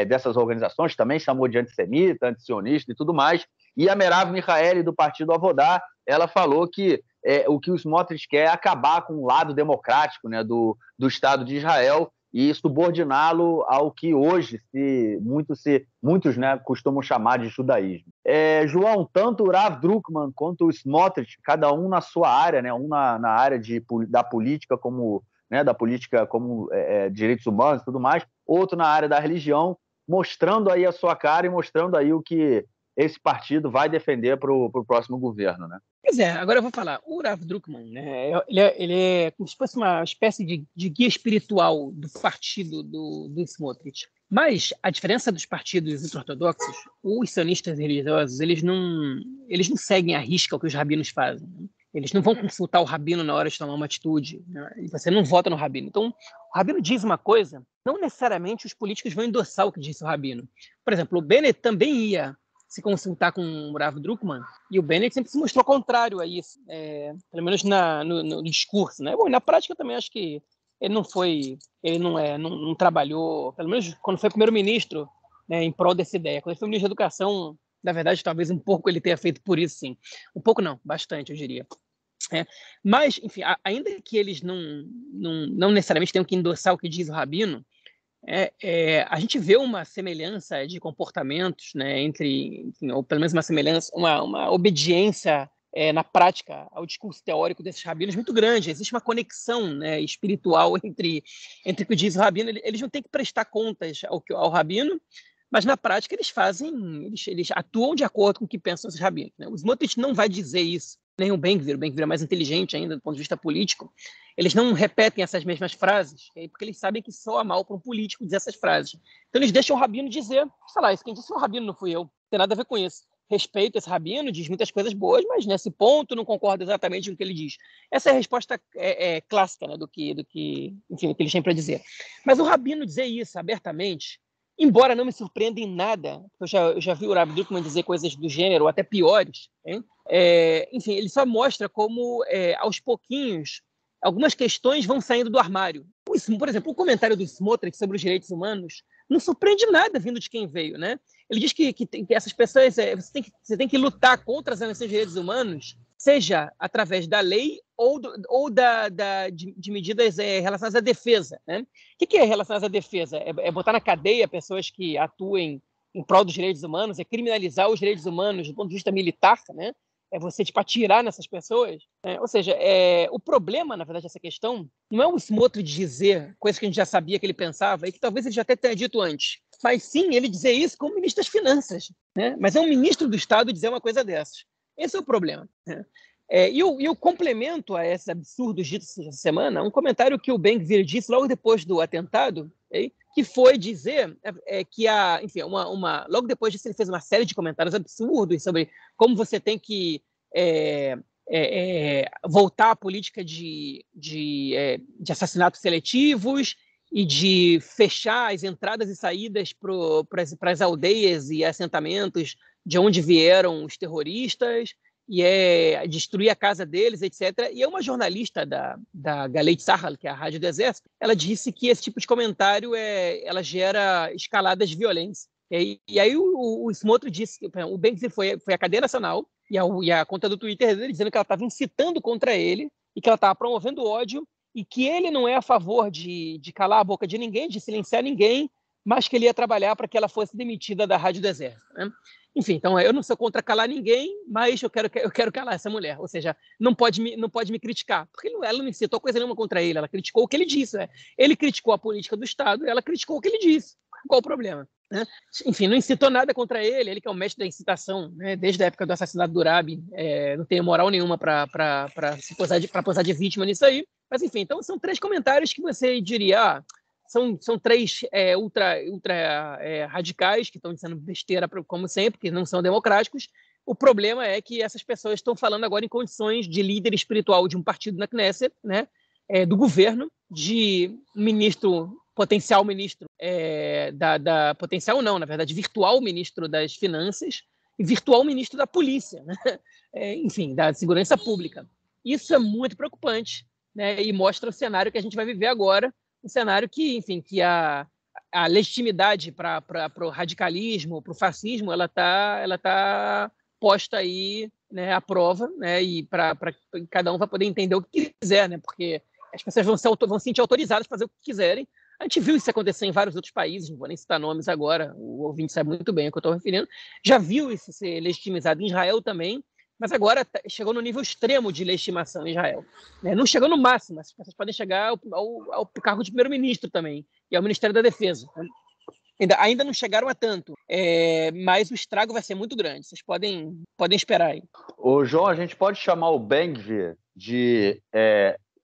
dessas organizações, também chamou de antissemita, antisionista e tudo mais, e a Merav Michaeli, do Partido Avodá, ela falou que o que o Smotrich quer é acabar com o lado democrático, né, do Estado de Israel, e subordiná-lo ao que hoje muitos, né, costumam chamar de judaísmo. João, tanto o Rav Druckmann quanto o Smotrich, cada um na sua área, né, um na área da política como, né, direitos humanos e tudo mais, outro na área da religião, mostrando aí a sua cara e mostrando aí o que esse partido vai defender para o próximo governo, né? Pois é, agora eu vou falar. O Rav Druckmann, né, ele é como se fosse uma espécie de guia espiritual do partido do Smotrich. Mas a diferença dos partidos ortodoxos, os sionistas religiosos, eles não seguem à risca o que os rabinos fazem, né? Eles não vão consultar o rabino na hora de tomar uma atitude, né? E você não vota no rabino. Então, o rabino diz uma coisa, não necessariamente os políticos vão endossar o que disse o rabino. Por exemplo, o Bennett também ia se consultar com o Rav Druckmann, e o Bennett sempre se mostrou contrário a isso, pelo menos no discurso, né? Bom, na prática também acho que ele não trabalhou, pelo menos quando foi primeiro-ministro, né, em prol dessa ideia. Quando ele foi ministro da Educação, na verdade, talvez um pouco ele tenha feito por isso, sim. Um pouco não, bastante, eu diria. Mas, enfim, ainda que eles não necessariamente tenham que endossar o que diz o rabino, a gente vê uma semelhança de comportamentos, né, entre, enfim, ou pelo menos uma semelhança, uma obediência na prática, ao discurso teórico desses rabinos muito grande. Existe uma conexão, né, espiritual entre o que diz o rabino. Eles não têm que prestar contas ao rabino, mas na prática eles atuam de acordo com o que pensam esses rabinos, né? O Smotrich não vai dizer isso, nem o Ben-Gvir é mais inteligente ainda do ponto de vista político. Eles não repetem essas mesmas frases, porque eles sabem que soa mal para um político dizer essas frases. Então eles deixam o rabino dizer, sei lá, isso quem disse foi o rabino, não fui eu, não tem nada a ver com isso. Respeito esse rabino, diz muitas coisas boas, mas nesse ponto não concordo exatamente com o que ele diz. Essa é a resposta clássica, né, do que eles têm para dizer. Mas o rabino dizer isso abertamente, embora não me surpreenda em nada, eu já vi o Rav Druckmann dizer coisas do gênero, ou até piores, hein? Enfim, ele só mostra como, aos pouquinhos, algumas questões vão saindo do armário. Por exemplo, o comentário do Smotrich sobre os direitos humanos não surpreende nada vindo de quem veio, né? Ele diz que essas pessoas, você tem que lutar contra as violações de direitos humanos, seja através da lei ou de medidas relacionadas à defesa, né? O que é relacionadas à defesa? É botar na cadeia pessoas que atuem em prol dos direitos humanos, é criminalizar os direitos humanos do ponto de vista militar, né? É você atirar nessas pessoas, né? Ou seja, o problema, na verdade, dessa questão não é o Smotrich dizer coisas que a gente já sabia que ele pensava e que talvez ele já até tenha dito antes, mas sim ele dizer isso como ministro das Finanças, né? Mas é um ministro do Estado dizer uma coisa dessas. Esse é o problema, né? E eu complemento a esses absurdos ditos essa semana um comentário que o Ben-Gvir disse logo depois do atentado, que foi dizer que logo depois disso ele fez uma série de comentários absurdos sobre como você tem que voltar à política de assassinatos seletivos e de fechar as entradas e saídas para as aldeias e assentamentos de onde vieram os terroristas, e destruir a casa deles, etc. E uma jornalista da Galei Tzahal, que é a rádio do Exército, ela disse que esse tipo de comentário ela gera escaladas de violência. E aí o Smotrich disse que o Ben-Gvir foi à cadeia nacional e a conta do Twitter dele dizendo que ela estava incitando contra ele e que ela estava promovendo ódio e que ele não é a favor de calar a boca de ninguém, de silenciar ninguém, mas que ele ia trabalhar para que ela fosse demitida da rádio do Exército, né? Enfim, então eu não sou contra calar ninguém, mas eu quero calar essa mulher. Ou seja, não pode me criticar, porque ela não incitou coisa nenhuma contra ele, ela criticou o que ele disse. Ele criticou a política do Estado, ela criticou o que ele disse. Qual o problema, né? Enfim, não incitou nada contra ele que é o mestre da incitação, né? Desde a época do assassinato do Rabin, não tem moral nenhuma para posar de vítima nisso aí. Mas enfim, então são 3 comentários que você diria... São 3 ultra radicais que estão dizendo besteira, como sempre, que não são democráticos. O problema é que essas pessoas estão falando agora em condições de líder espiritual de um partido na Knesset, né? Do governo, de potencial ministro, potencial não, na verdade, virtual ministro das Finanças e virtual ministro da Polícia, né? Enfim, da Segurança Pública. Isso é muito preocupante, né? E mostra o cenário que a gente vai viver agora, um cenário que a legitimidade para o radicalismo, para o fascismo, ela tá posta aí, né, à prova, né, e para cada um vai poder entender o que quiser, né, porque as pessoas vão se sentir autorizadas a fazer o que quiserem. A gente viu isso acontecer em vários outros países, não vou nem citar nomes agora, o ouvinte sabe muito bem o que eu estou referindo. Já viu isso ser legitimizado em Israel também, mas agora chegou no nível extremo de legitimação em Israel, né? Não chegou no máximo, as pessoas podem chegar ao cargo de primeiro-ministro também, e ao Ministério da Defesa, né? Ainda não chegaram a tanto, mas o estrago vai ser muito grande. Vocês podem esperar aí. Ô, João, a gente pode chamar o Ben-Gvir de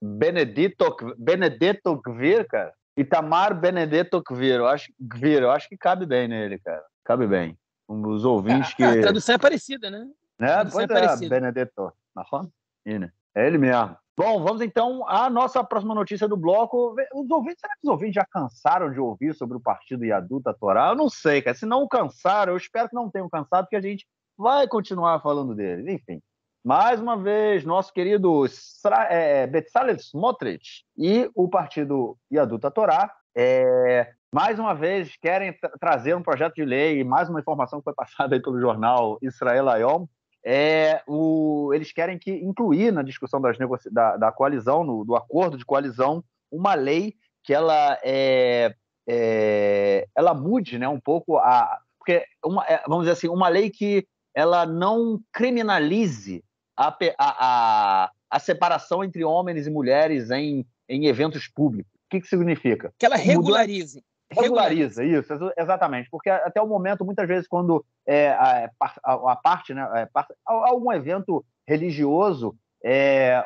Benedetto Gvir, cara? Itamar Benedetto Gvir. Eu acho que cabe bem nele, cara. Cabe bem. Os ouvintes que... A tradução é parecida, né? Pois Benedetto. É ele mesmo. Bom, vamos então à nossa próxima notícia do bloco. Será que os ouvintes já cansaram de ouvir sobre o partido Yadut Torá? Eu não sei, cara. Se não cansaram, eu espero que não tenham cansado, porque a gente vai continuar falando deles. Enfim, mais uma vez, nosso querido Bezalel Smotrich e o partido Yadut Torá, mais uma vez, querem trazer um projeto de lei, mais uma informação que foi passada aí pelo jornal Israel Hayom. Eles querem incluir na discussão da coalizão, do acordo de coalizão, uma lei que ela mude, né, um pouco porque vamos dizer assim, uma lei que ela não criminalize a separação entre homens e mulheres em eventos públicos. O que significa? Que ela regularize. Regulariza, isso, exatamente. Porque até o momento, muitas vezes, quando a parte, né, algum evento religioso,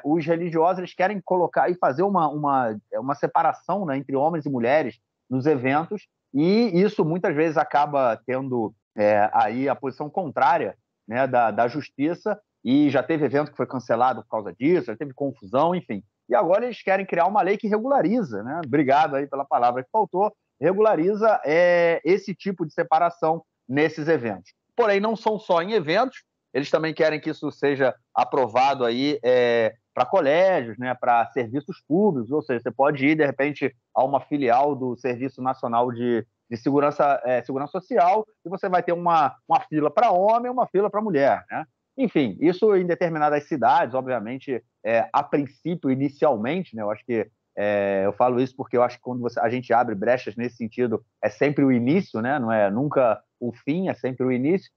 os religiosos eles querem colocar e fazer uma separação, né, entre homens e mulheres nos eventos, e isso muitas vezes acaba tendo aí a posição contrária, né, da justiça, e já teve evento que foi cancelado por causa disso, já teve confusão, enfim. E agora eles querem criar uma lei que regulariza, né? Obrigado aí pela palavra que faltou, regulariza esse tipo de separação nesses eventos. Porém, não são só em eventos, eles também querem que isso seja aprovado aí para colégios, né, para serviços públicos, ou seja, você pode ir, de repente, a uma filial do Serviço Nacional de Segurança Social e você vai ter uma fila para homem e uma fila para mulher, né? Enfim, isso em determinadas cidades, obviamente, a princípio, inicialmente, né, eu acho que eu falo isso porque eu acho que quando a gente abre brechas nesse sentido, é sempre o início, né? Não é nunca o fim, é sempre o início.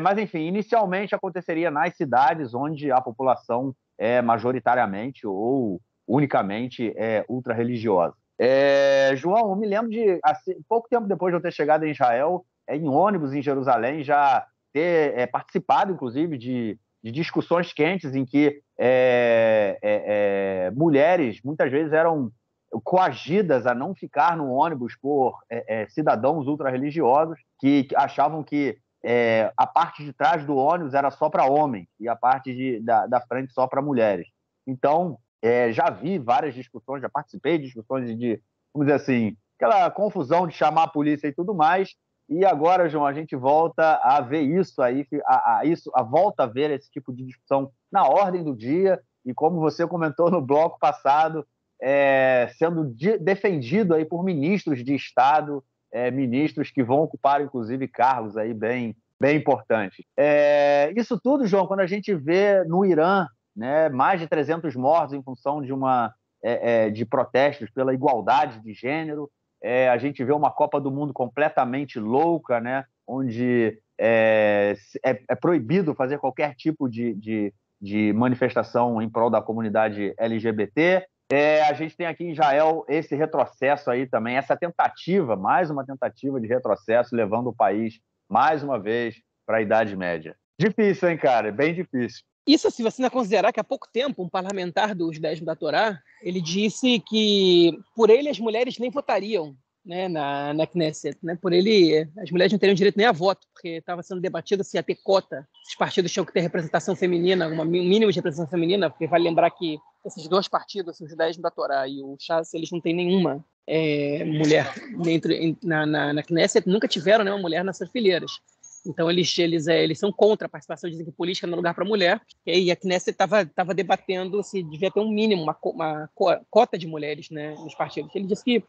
Mas, enfim, inicialmente aconteceria nas cidades onde a população é majoritariamente ou unicamente ultra-religiosa. João, eu me lembro de, assim, pouco tempo depois de eu ter chegado em Israel, em ônibus em Jerusalém, já ter participado, inclusive, de discussões quentes em que mulheres muitas vezes eram coagidas a não ficar no ônibus por cidadãos ultra-religiosos que achavam que a parte de trás do ônibus era só para homens e a parte da frente só para mulheres. Então, já vi várias discussões, já participei de discussões vamos dizer assim, aquela confusão de chamar a polícia e tudo mais. E agora, João, a gente volta a ver isso aí, volta a ver esse tipo de discussão na ordem do dia, e como você comentou no bloco passado, sendo defendido aí por ministros de Estado, ministros que vão ocupar, inclusive, cargos aí bem importantes. Isso tudo, João, quando a gente vê no Irã, né, mais de 300 mortos em função de protestos pela igualdade de gênero, a gente vê uma Copa do Mundo completamente louca, né? Onde é proibido fazer qualquer tipo de manifestação em prol da comunidade LGBT. A gente tem aqui em Israel esse retrocesso aí também, essa tentativa, mais uma tentativa de retrocesso, levando o país, mais uma vez, para a Idade Média. Difícil, hein, cara? Bem difícil. Isso, se você não considerar que há pouco tempo um parlamentar do judaísmo da Torá, ele disse que por ele as mulheres nem votariam, né, na Knesset, né? Por ele as mulheres não teriam direito nem a voto, porque estava sendo debatido se ia ter cota, esses partidos tinham que ter representação feminina, um mínimo de representação feminina, porque vale lembrar que esses dois partidos, o judaísmo da Torá e o Shas, eles não têm nenhuma mulher na Knesset, nunca tiveram nenhuma mulher nas suas fileiras. Então, eles são contra a participação, dizem que política não é lugar para mulher. E a Knesset estava debatendo se devia ter um mínimo, uma cota de mulheres, né, nos partidos. Ele disse que,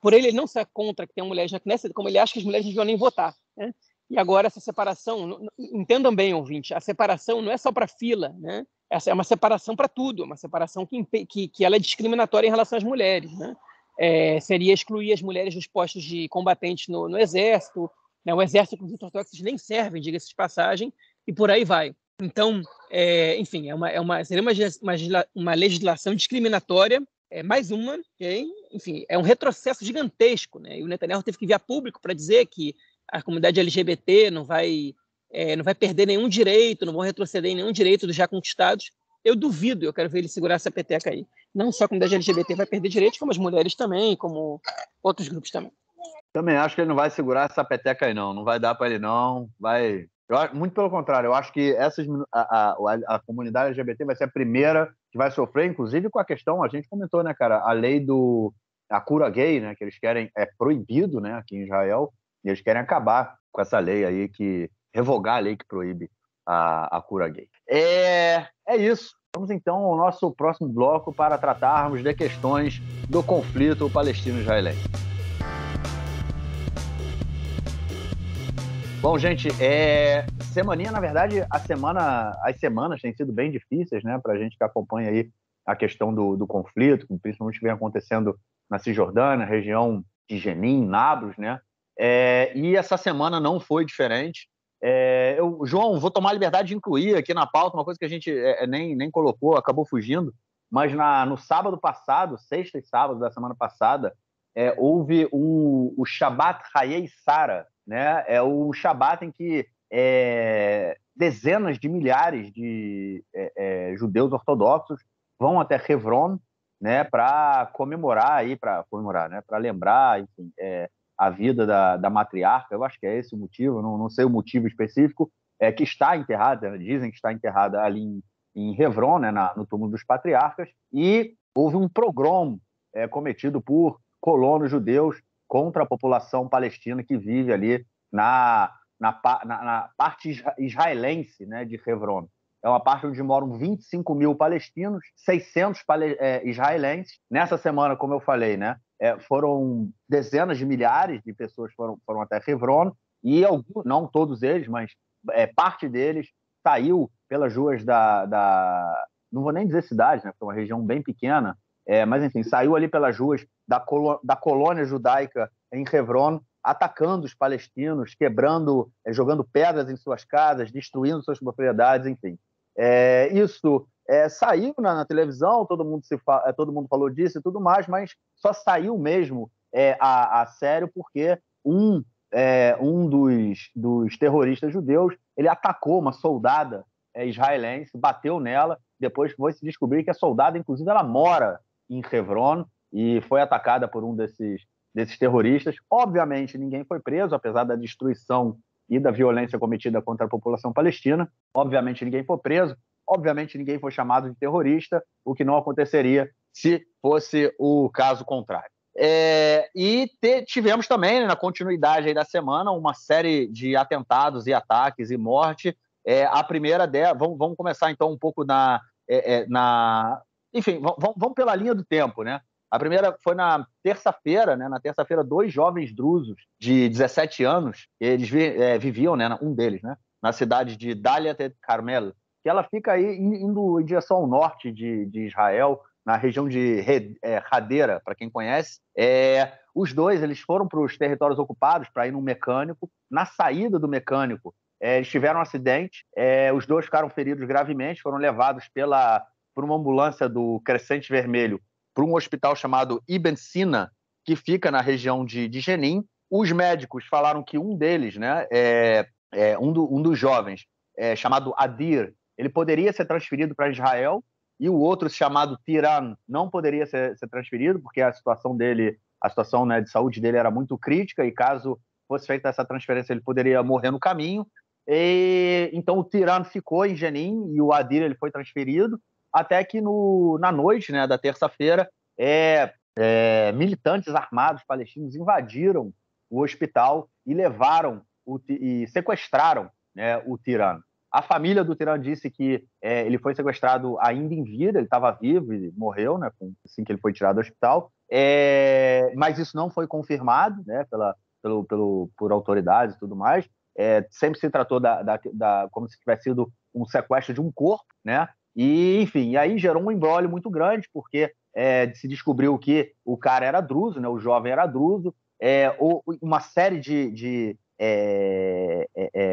por ele não ser contra que tenha mulheres na Knesset, como ele acha que as mulheres não deviam nem votar, né? E agora essa separação, entendam bem, ouvinte, a separação não é só para fila, né? Essa é uma separação para tudo, uma separação que ela é discriminatória em relação às mulheres, né? Seria excluir as mulheres dos postos de combatentes no Exército, né? O Exército com os ortodoxos nem servem, diga-se de passagem, e por aí vai. Então, enfim, seria uma legislação discriminatória, mais uma, enfim, é um retrocesso gigantesco, né? E o Netanyahu teve que vir a público para dizer que a comunidade LGBT não vai perder nenhum direito, não vão retroceder em nenhum direito dos já conquistados. Eu duvido, eu quero ver ele segurar essa peteca aí. Não só a comunidade LGBT vai perder direitos, como as mulheres também, como outros grupos também. Também acho que ele não vai segurar essa peteca aí, não. Não vai dar para ele, não. Muito pelo contrário, eu acho que a comunidade LGBT vai ser a primeira que vai sofrer, inclusive com a questão, a gente comentou, né, cara, a lei a cura gay, né, que eles querem, é proibido, né, aqui em Israel, e eles querem acabar com essa lei aí, revogar a lei que proíbe a cura gay. É isso. Vamos então ao nosso próximo bloco para tratarmos de questões do conflito palestino-israelense. Bom, gente, semaninha, na verdade, as semanas têm sido bem difíceis, né, para a gente que acompanha aí a questão do conflito, que principalmente vem acontecendo na Cisjordânia, região de Jenin, Nablus, né, e essa semana não foi diferente. João, vou tomar a liberdade de incluir aqui na pauta uma coisa que a gente nem colocou, acabou fugindo, mas no sábado passado, sexta e sábado da semana passada, houve o Shabbat Hayei Sara, né? É o Shabbat em que dezenas de milhares de judeus ortodoxos vão até Hebron, né, para comemorar, né, para lembrar, enfim, a vida da matriarca. Eu acho que é esse o motivo, não sei o motivo específico, que está enterrada, né, dizem que está enterrada ali em Hebron, né, no túmulo dos patriarcas, e houve um pogrom cometido por colonos judeus contra a população palestina que vive ali na parte israelense, né, de Hebron. É uma parte onde moram 25 mil palestinos, 600 israelenses. Nessa semana, como eu falei, né, foram dezenas de milhares de pessoas foram até Hebron, e não todos eles, mas parte deles saiu pelas ruas não vou nem dizer cidade, né, porque é uma região bem pequena, mas enfim, saiu ali pelas ruas da colônia judaica em Hebron, atacando os palestinos, quebrando, jogando pedras em suas casas, destruindo suas propriedades, enfim. Isso saiu na televisão, todo mundo falou disso e tudo mais, mas só saiu mesmo a sério porque um dos terroristas judeus, ele atacou uma soldada israelense, bateu nela, depois foi se descobrir que a soldada, inclusive, ela mora em Hebron e foi atacada por um desses terroristas. Obviamente, ninguém foi preso, apesar da destruição e da violência cometida contra a população palestina. Obviamente, ninguém foi preso. Obviamente, ninguém foi chamado de terrorista, o que não aconteceria se fosse o caso contrário. Tivemos também, né, na continuidade aí da semana, uma série de atentados e ataques e morte. A primeira dela, vamos começar então um pouco enfim, vamos pela linha do tempo, né? A primeira foi na terça-feira, né? Na terça-feira, 2 jovens drusos de 17 anos, eles viviam, né? Um deles, né? Na cidade de Daliat et Carmel, que ela fica aí indo em direção ao norte de Israel, na região de Hadera, para quem conhece. Os dois, eles foram para os territórios ocupados para ir num mecânico. Na saída do mecânico, eles tiveram um acidente. Os dois ficaram feridos gravemente, foram levados por uma ambulância do Crescente Vermelho para um hospital chamado Ibn Sina, que fica na região de Jenin. Os médicos falaram que um deles, né, um dos jovens, chamado Adir, ele poderia ser transferido para Israel, e o outro, chamado Tiran, não poderia ser transferido, porque a situação dele, né, de saúde dele era muito crítica, e caso fosse feita essa transferência, ele poderia morrer no caminho. Então o Tiran ficou em Jenin e o Adir ele foi transferido, até que na noite, né, da terça-feira, militantes armados palestinos invadiram o hospital e e sequestraram, né, o Tiran. A família do Tiran disse que ele foi sequestrado ainda em vida, ele estava vivo e morreu, né, assim que ele foi tirado do hospital, mas isso não foi confirmado, né, por autoridades e tudo mais. Sempre se tratou como se tivesse sido um sequestro de um corpo, né? E, enfim, aí gerou um imbróglio muito grande, porque se descobriu que o cara era druso, né? O jovem era druso, uma série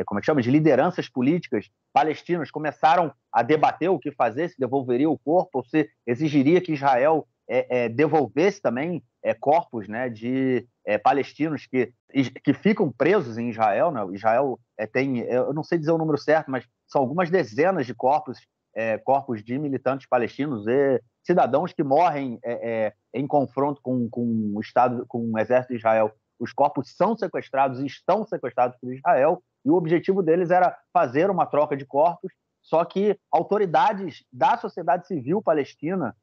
como é que chama? De lideranças políticas palestinas começaram a debater o que fazer, se devolveria o corpo ou se exigiria que Israel devolvesse também corpos, né, de palestinos que ficam presos em Israel, né? Israel tem, eu não sei dizer o número certo, mas são algumas dezenas de corpos de militantes palestinos e cidadãos que morrem em confronto com o Estado, com o exército de Israel. Os corpos são sequestrados e estão sequestrados por Israel, e o objetivo deles era fazer uma troca de corpos, só que autoridades da sociedade civil palestina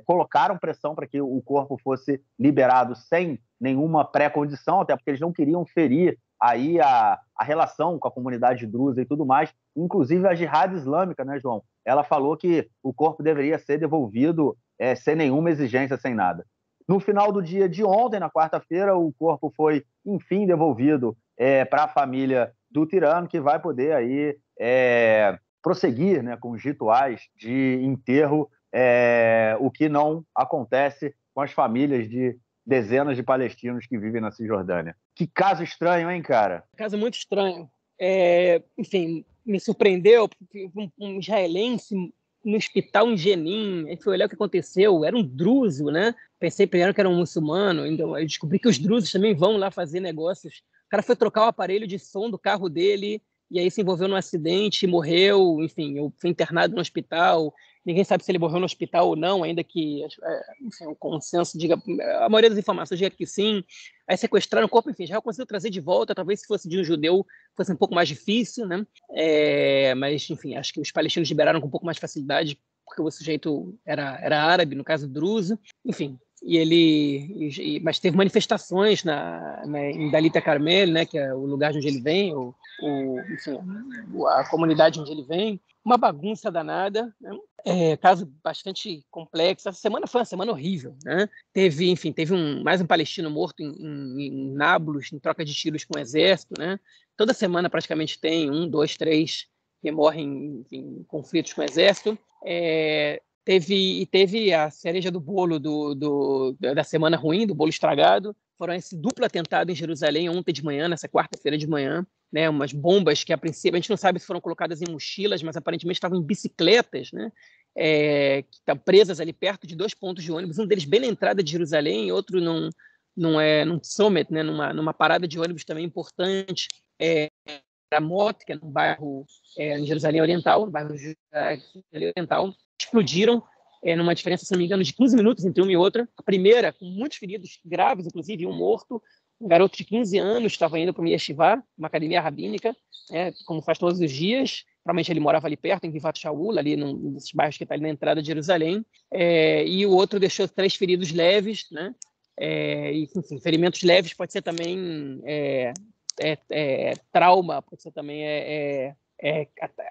colocaram pressão para que o corpo fosse liberado sem nenhuma pré-condição, até porque eles não queriam ferir aí a relação com a comunidade drusa e tudo mais. Inclusive a Jihad Islâmica, né, João? Ela falou que o corpo deveria ser devolvido sem nenhuma exigência, sem nada. No final do dia de ontem, na quarta-feira, o corpo foi, enfim, devolvido para a família do Tirano, que vai poder aí prosseguir, né, com os rituais de enterro, o que não acontece com as famílias de dezenas de palestinos que vivem na Cisjordânia. Que caso estranho, hein, cara? Caso muito estranho. Enfim, me surpreendeu, um israelense no hospital em Jenin, aí fui olhar o que aconteceu, era um druso, né? Pensei primeiro que era um muçulmano, então eu descobri que os drusos também vão lá fazer negócios. O cara foi trocar o aparelho de som do carro dele, e aí se envolveu num acidente, morreu, enfim, eu fui internado no hospital. Ninguém sabe se ele morreu no hospital ou não, ainda que enfim, o consenso diga, a maioria das informações diga que sim. Aí sequestraram o corpo, enfim, já conseguiu trazer de volta, talvez se fosse de um judeu fosse um pouco mais difícil, né? Mas, enfim, acho que os palestinos liberaram com um pouco mais de facilidade, porque o sujeito era árabe, no caso druso, enfim. Mas teve manifestações em Dalit Carmel, né, que é o lugar de onde ele vem, enfim, a comunidade onde ele vem, uma bagunça danada, né? Caso bastante complexo. Essa semana foi uma semana horrível, né? Teve mais um palestino morto em Nablus, em troca de tiros com o exército, né? Toda semana praticamente tem 1, 2, 3 que morrem em conflitos com o exército. Teve a cereja do bolo da semana ruim, do bolo estragado. Foram esse duplo atentado em Jerusalém ontem de manhã, nessa quarta-feira de manhã, né? Umas bombas que, a princípio, a gente não sabe se foram colocadas em mochilas, mas aparentemente estavam em bicicletas, né? Que estão presas ali perto de 2 pontos de ônibus, um deles bem na entrada de Jerusalém, outro num summit, né? numa parada de ônibus também importante, Ramot, que é num bairro em Jerusalém Oriental, no bairro Oriental, explodiram numa diferença, se não me engano, de 15 minutos entre uma e outra. A primeira, com muitos feridos graves, inclusive um morto, um garoto de 15 anos estava indo para uma yeshiva, uma academia rabínica, como faz todos os dias. Provavelmente ele morava ali perto, em Givat Shaul, ali num desses bairros que está ali na entrada de Jerusalém. E o outro deixou 3 feridos leves, né? Enfim, ferimentos leves pode ser também trauma, pode ser também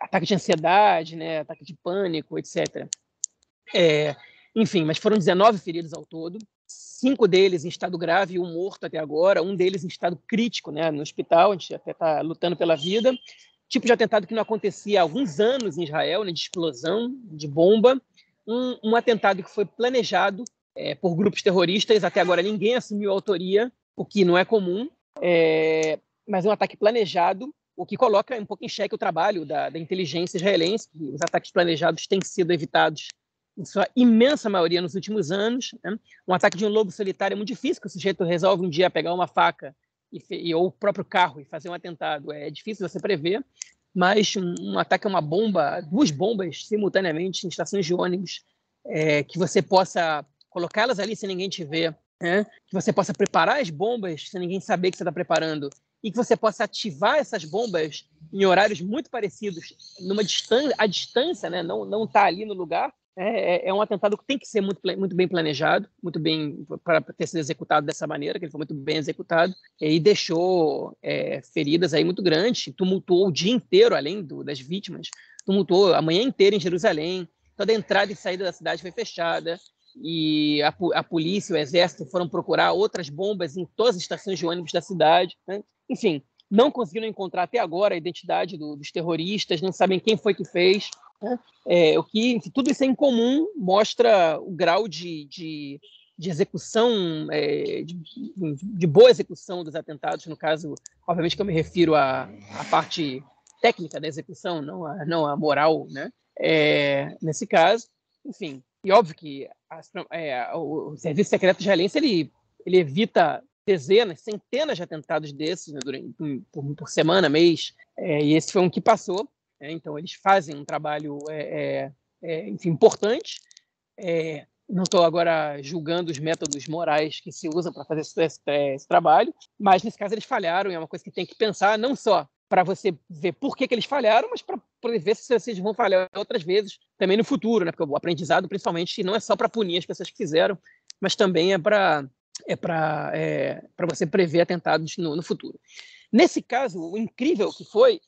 ataque de ansiedade, né? Ataque de pânico, etc. Enfim, mas foram 19 feridos ao todo, 5 deles em estado grave e um morto até agora, um deles em estado crítico, né, no hospital. A gente até está lutando pela vida. Tipo de atentado que não acontecia há alguns anos em Israel, né, de explosão, de bomba. Um atentado que foi planejado por grupos terroristas. Até agora ninguém assumiu a autoria, o que não é comum, mas é um ataque planejado, o que coloca um pouco em xeque o trabalho da inteligência israelense. Os ataques planejados têm sido evitados em sua imensa maioria nos últimos anos, né? Um ataque de um lobo solitário é muito difícil, que o sujeito resolve um dia pegar uma faca ou o próprio carro e fazer um atentado. É difícil você prever, mas um ataque a uma bomba, 2 bombas simultaneamente em estações de ônibus, que você possa colocá-las ali sem ninguém te ver, né? Que você possa preparar as bombas sem ninguém saber que você está preparando, e que você possa ativar essas bombas em horários muito parecidos, à distância, né? Não está ali no lugar. É um atentado que tem que ser muito bem planejado, muito bem para ter sido executado dessa maneira, que ele foi muito bem executado, e deixou feridas aí muito grandes, tumultuou o dia inteiro, além das vítimas, tumultuou a manhã inteira em Jerusalém. Toda a entrada e saída da cidade foi fechada, e a polícia e o exército foram procurar outras bombas em todas as estações de ônibus da cidade, né? Enfim, não conseguiram encontrar até agora a identidade dos terroristas, não sabem quem foi que fez, né? Enfim, tudo isso é incomum, mostra o grau de execução, de boa execução dos atentados. No caso, obviamente que eu me refiro à parte técnica da execução, não à moral, né? Nesse caso, enfim. E óbvio que o serviço secreto israelense ele evita dezenas, centenas de atentados desses, né, por semana, mês, e esse foi um que passou. Então, eles fazem um trabalho enfim, importante. Não estou agora julgando os métodos morais que se usam para fazer esse trabalho, mas, nesse caso, eles falharam, e é uma coisa que tem que pensar, não só para você ver por que eles falharam, mas para poder ver se vocês vão falhar outras vezes também no futuro, né? Porque o aprendizado, principalmente, não é só para punir as pessoas que fizeram, mas também é para você prever atentados no futuro. Nesse caso, o incrível que foi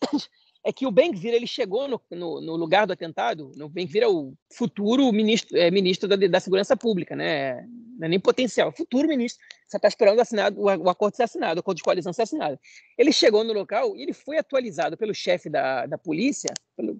é que o Ben-Gvir ele chegou no lugar do atentado. O Ben-Gvir é o futuro ministro da Segurança Pública, né? Não é nem potencial, é futuro ministro. Você está esperando o acordo ser assinado, o acordo de coalizão ser assinado. Ele chegou no local e ele foi atualizado pelo chefe da polícia,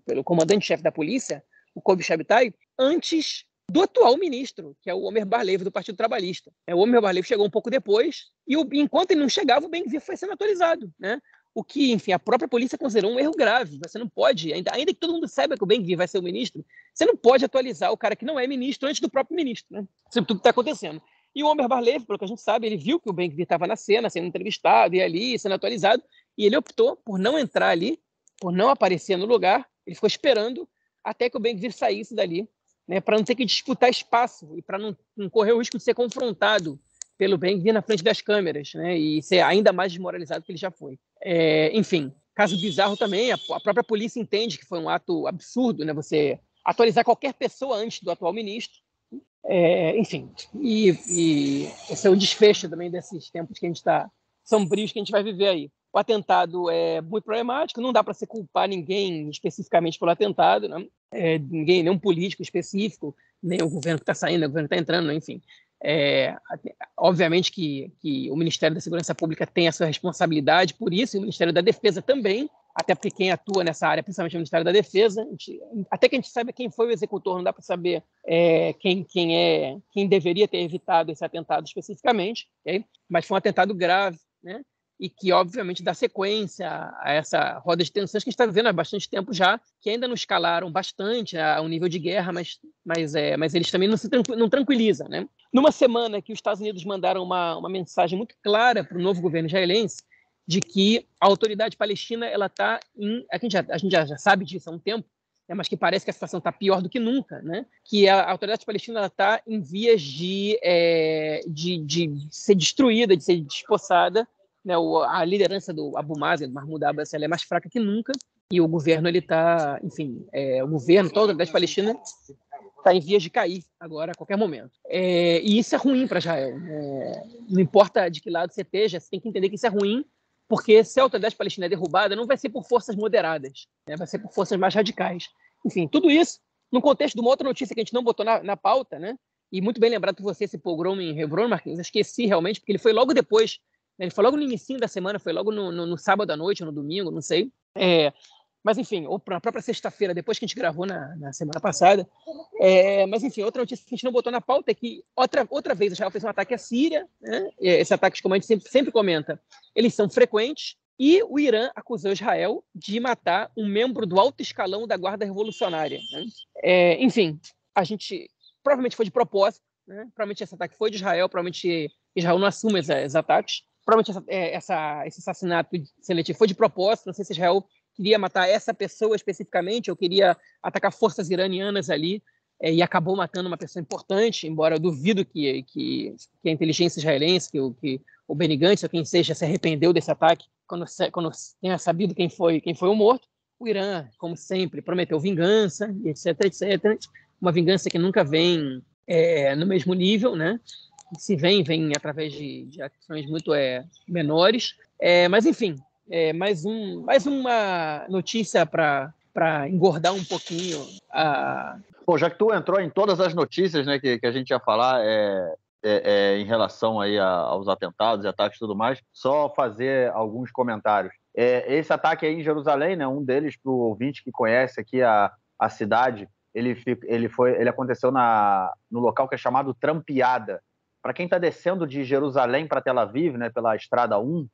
pelo comandante-chefe da polícia, o Kobi Shabtai, antes do atual ministro, que é o Omer Bar-Lev, do Partido Trabalhista. O Omer Bar-Lev chegou um pouco depois, e enquanto ele não chegava, o Ben-Gvir foi sendo atualizado, né? o que, enfim, a própria polícia considerou um erro grave. Você não pode, ainda que todo mundo saiba que o Ben-Gvir vai ser o ministro, você não pode atualizar o cara que não é ministro antes do próprio ministro, né? Sobre tudo que está acontecendo. E o Omer Bar-Lev, pelo que a gente sabe, ele viu que o Ben-Gvir estava na cena, sendo entrevistado, e ali, sendo atualizado, e ele optou por não entrar ali, por não aparecer no lugar, ele ficou esperando até que o Ben-Gvir saísse dali, né, para não ter que disputar espaço e para não correr o risco de ser confrontado pelo Ben-Gvir na frente das câmeras, né, e ser ainda mais desmoralizado que ele já foi. Enfim, caso bizarro também, a própria polícia entende que foi um ato absurdo, né, você atualizar qualquer pessoa antes do atual ministro. Enfim, e esse é o desfecho também desses tempos que a gente está sombrios que a gente vai viver aí. O atentado é muito problemático, não dá para se culpar ninguém especificamente pelo atentado, né? Ninguém, nenhum político específico, nem o governo que está saindo, o governo que está entrando, enfim. Obviamente que o Ministério da Segurança Pública tem a sua responsabilidade por isso, e o Ministério da Defesa também, até porque quem atua nessa área, principalmente o Ministério da Defesa, até que a gente saiba quem foi o executor, não dá para saber quem deveria ter evitado esse atentado especificamente, okay? Mas foi um atentado grave, né? E que, obviamente, dá sequência a essa roda de tensões que a gente está vivendo há bastante tempo já, que ainda não escalaram bastante a um nível de guerra, mas eles também não tranquilizam, né? Numa semana que os Estados Unidos mandaram uma mensagem muito clara para o novo governo israelense de que a autoridade palestina ela está a gente já sabe disso há um tempo, né, mas que parece que a situação está pior do que nunca, né? Que a autoridade palestina está em vias de ser destruída, de ser despossada, né? A liderança do Abu Mazen, do Mahmoud Abbas, ela é mais fraca que nunca, e o governo ele está, enfim, o governo, toda a autoridade palestina está em vias de cair agora a qualquer momento. E isso é ruim para Israel. Não importa de que lado você esteja, você tem que entender que isso é ruim, porque se a autoridade palestina é derrubada, não vai ser por forças moderadas, né? Vai ser por forças mais radicais. Enfim, tudo isso no contexto de uma outra notícia que a gente não botou na pauta, né? E muito bem lembrado por você, esse pogrom em Hebron, Marquinhos, eu esqueci realmente, porque ele foi logo depois, né? Ele foi logo no início da semana, foi logo no sábado à noite, ou no domingo, não sei. Mas, enfim, ou na própria sexta-feira, depois que a gente gravou na semana passada. Mas, enfim, outra notícia que a gente não botou na pauta é que outra vez Israel fez um ataque à Síria, né? Esses ataques, como a gente sempre comenta, eles são frequentes, e o Irã acusou Israel de matar um membro do alto escalão da Guarda Revolucionária, né? Enfim, a gente provavelmente foi de propósito, né? Provavelmente esse ataque foi de Israel, provavelmente Israel não assume esses ataques, provavelmente esse assassinato seletivo foi de propósito, não sei se Israel queria matar essa pessoa especificamente, ou queria atacar forças iranianas ali, e acabou matando uma pessoa importante, embora eu duvido que a inteligência israelense, que o Benny Gantz, ou quem seja, se arrependeu desse ataque quando tenha sabido quem foi o morto. O Irã, como sempre, prometeu vingança, etc, etc. Uma vingança que nunca vem no mesmo nível, né? Se vem através de ações muito menores. Mas, enfim, mais uma notícia para engordar um pouquinho a... Bom, já que tu entrou em todas as notícias, né, que a gente ia falar em relação aí aos atentados e ataques e tudo mais, só fazer alguns comentários. Esse ataque aí em Jerusalém, né, um deles, para o ouvinte que conhece aqui a cidade, ele aconteceu no local que é chamado Trampiada. Para quem está descendo de Jerusalém para Tel Aviv, né, pela Estrada 1,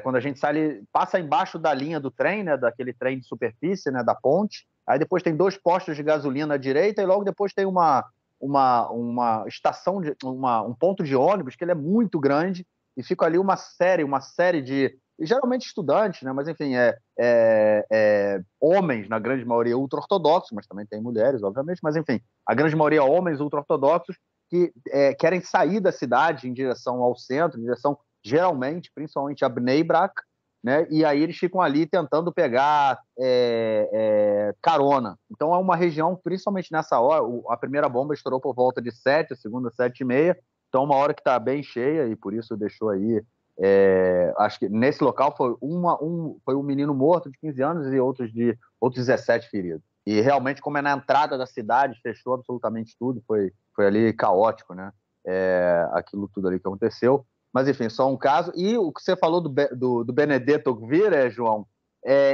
quando a gente sai, passa embaixo da linha do trem, né, daquele trem de superfície, né, da ponte. Aí depois tem 2 postos de gasolina à direita e logo depois tem uma estação, um ponto de ônibus que ele é muito grande e fica ali uma série de, geralmente estudantes, né, mas enfim, homens, na grande maioria ultra-ortodoxos, mas também tem mulheres, obviamente, mas enfim, a grande maioria homens ultra-ortodoxos que querem sair da cidade em direção ao centro, em direção geralmente, principalmente a Bnei Brak, né? E aí eles ficam ali tentando pegar carona. Então é uma região, principalmente nessa hora, a primeira bomba estourou por volta de 7, a segunda 7h30, então uma hora que está bem cheia e por isso deixou aí, acho que nesse local foi um menino morto de 15 anos e outros 17 feridos. E realmente, como é na entrada da cidade, fechou absolutamente tudo, foi ali caótico, né? Aquilo tudo ali que aconteceu. Mas, enfim, só um caso. E o que você falou do Benedetto Gvir, João,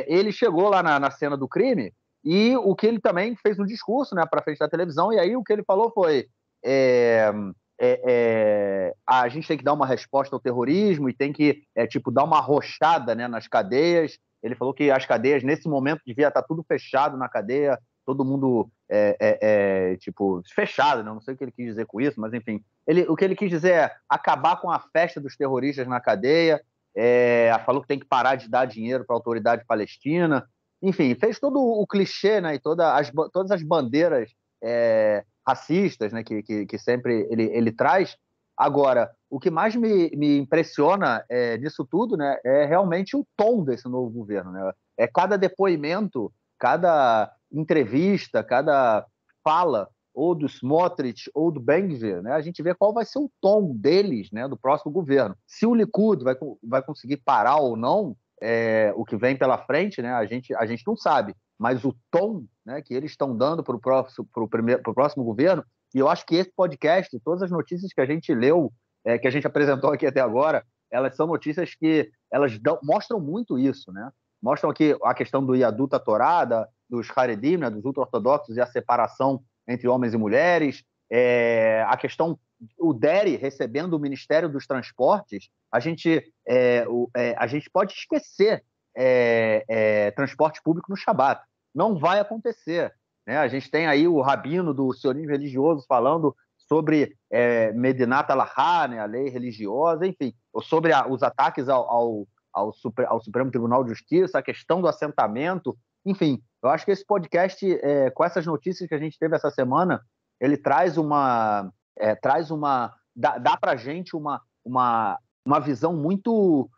ele chegou lá na cena do crime e o que ele também fez um discurso, né, para frente da televisão, e aí o que ele falou foi a gente tem que dar uma resposta ao terrorismo e tem que, dar uma arrochada, né, nas cadeias. Ele falou que as cadeias, nesse momento, devia estar tudo fechado na cadeia, todo mundo, fechado, né? Não sei o que ele quis dizer com isso, mas, enfim. O que ele quis dizer é acabar com a festa dos terroristas na cadeia, falou que tem que parar de dar dinheiro para a autoridade palestina. Enfim, fez todo o clichê, né, e todas as bandeiras racistas, né, que sempre ele traz. Agora, o que mais me impressiona nisso tudo, né, é realmente o tom desse novo governo, né? Cada depoimento, cada entrevista, cada fala, ou do Smotrich ou do Ben-Gvir, né, a gente vê qual vai ser o tom deles, né, do próximo governo. Se o Likud vai conseguir parar ou não o que vem pela frente, né, a gente não sabe. Mas o tom, né, que eles estão dando para o próximo governo, e eu acho que esse podcast, todas as notícias que a gente leu, que a gente apresentou aqui até agora, elas são notícias que elas mostram muito isso, né? Mostram aqui a questão do Yadut Torá, dos Haredim, né, dos ultra-ortodoxos, e a separação entre homens e mulheres, a questão, o Deri recebendo o Ministério dos Transportes, a gente pode esquecer transporte público no Shabat. Não vai acontecer, né? A gente tem aí o rabino do sionismo religioso falando sobre Medinat Alahá, né, a lei religiosa, enfim, sobre os ataques ao Supremo Tribunal de Justiça, a questão do assentamento, enfim. Eu acho que esse podcast, com essas notícias que a gente teve essa semana, ele traz dá para a gente uma visão muito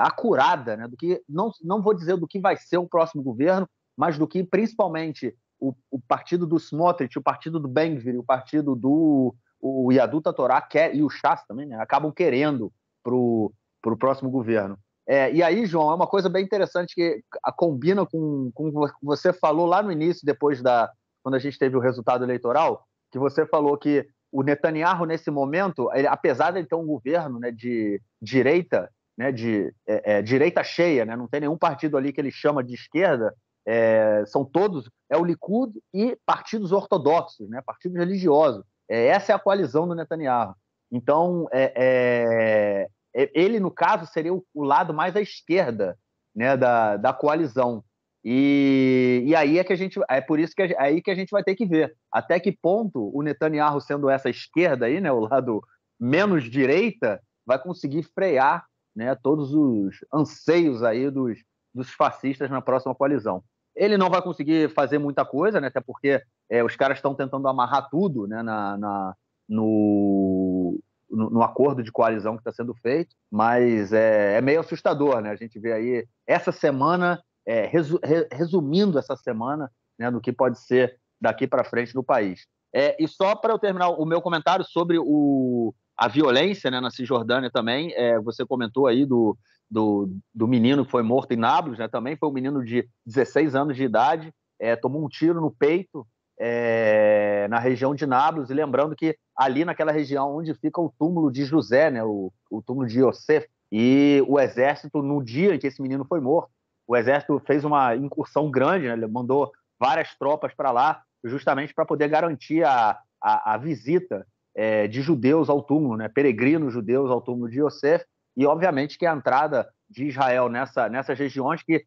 acurada, né, do que, não vou dizer do que vai ser o próximo governo, mas do que, principalmente, o partido do Smotrich, o partido do Ben-Gvir, o partido do Yadut Torá e o Shas também, né, acabam querendo para o próximo governo. E aí, João, é uma coisa bem interessante que combina com o que você falou lá no início, quando a gente teve o resultado eleitoral, que você falou que o Netanyahu, nesse momento, apesar de ele ter um governo, né, de direita, né, de direita cheia, né, não tem nenhum partido ali que ele chama de esquerda, são todos, o Likud e partidos ortodoxos, né, partidos religiosos. Essa é a coalizão do Netanyahu. Então, ele, no caso, seria o lado mais à esquerda, né, da coalizão. E aí por isso que aí que a gente vai ter que ver até que ponto o Netanyahu, sendo essa esquerda aí, né, o lado menos direita, vai conseguir frear, né, todos os anseios aí dos fascistas na próxima coalizão. Ele não vai conseguir fazer muita coisa, né, até porque os caras estão tentando amarrar tudo, né, no acordo de coalizão que está sendo feito, mas é meio assustador, né? A gente vê aí essa semana, resumindo essa semana, né, do que pode ser daqui para frente no país. E só para eu terminar o meu comentário sobre a violência, né, na Cisjordânia também, você comentou aí do menino que foi morto em Nablus, né, também foi um menino de 16 anos de idade, tomou um tiro no peito, na região de Nablus, e lembrando que ali naquela região onde fica o túmulo de José, né, o túmulo de Yosef, e o exército, no dia em que esse menino foi morto, o exército fez uma incursão grande, né, ele mandou várias tropas para lá, justamente para poder garantir a visita de judeus ao túmulo, né, peregrinos judeus ao túmulo de Yosef, e obviamente que a entrada de Israel nessas regiões, que,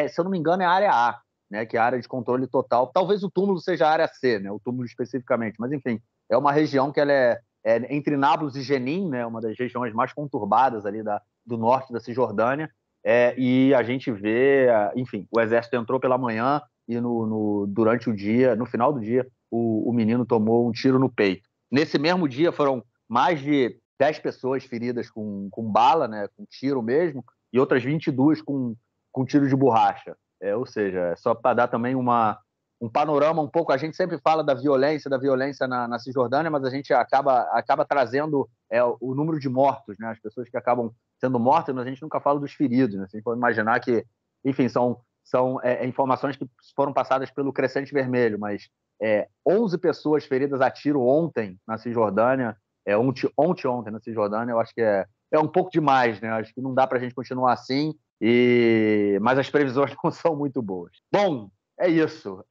se eu não me engano, é a área A, né, que é a área de controle total. Talvez o túmulo seja a área C, né, o túmulo especificamente, mas enfim, é uma região que ela é entre Nablus e Jenin, né, uma das regiões mais conturbadas ali do norte da Cisjordânia, e a gente vê, enfim, o exército entrou pela manhã e durante o dia, no final do dia, o menino tomou um tiro no peito. Nesse mesmo dia foram mais de 10 pessoas feridas com bala, né, com tiro mesmo, e outras 22 com tiro de borracha. Ou seja, só para dar também um panorama um pouco, a gente sempre fala da violência na Cisjordânia, mas a gente acaba trazendo o número de mortos, né, as pessoas que acabam sendo mortas, mas a gente nunca fala dos feridos, né? A gente pode imaginar que, enfim, são informações que foram passadas pelo Crescente Vermelho, mas 11 pessoas feridas a tiro ontem na Cisjordânia, ontem na Cisjordânia, eu acho que é um pouco demais, né? Acho que não dá para a gente continuar assim, mas as previsões não são muito boas. Bom, É isso.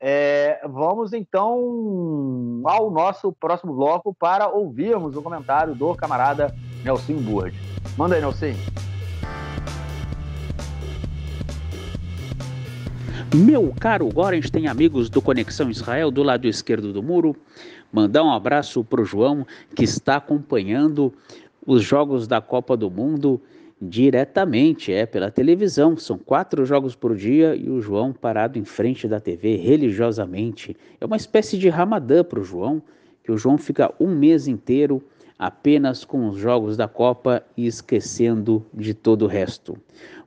Vamos, então, ao nosso próximo bloco para ouvirmos o comentário do camarada Nelson Burd. Manda aí, Nelson. Meu caro Gorenstein, amigos do Conexão Israel, do lado esquerdo do muro, mandar um abraço para o João, que está acompanhando os jogos da Copa do Mundo diretamente, pela televisão. São 4 jogos por dia e o João parado em frente da TV religiosamente. É uma espécie de Ramadã para o João, que o João fica um mês inteiro apenas com os jogos da Copa e esquecendo de todo o resto.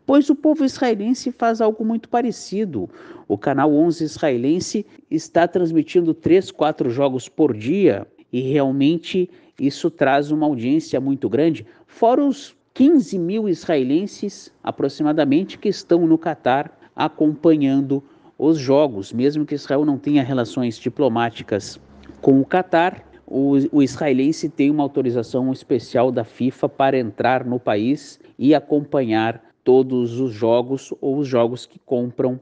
Pois o povo israelense faz algo muito parecido. O canal 11 israelense está transmitindo 3, 4 jogos por dia e realmente isso traz uma audiência muito grande, fora os 15 mil israelenses aproximadamente que estão no Catar acompanhando os jogos. Mesmo que Israel não tenha relações diplomáticas com o Catar, o israelense tem uma autorização especial da FIFA para entrar no país e acompanhar todos os jogos ou os jogos que compram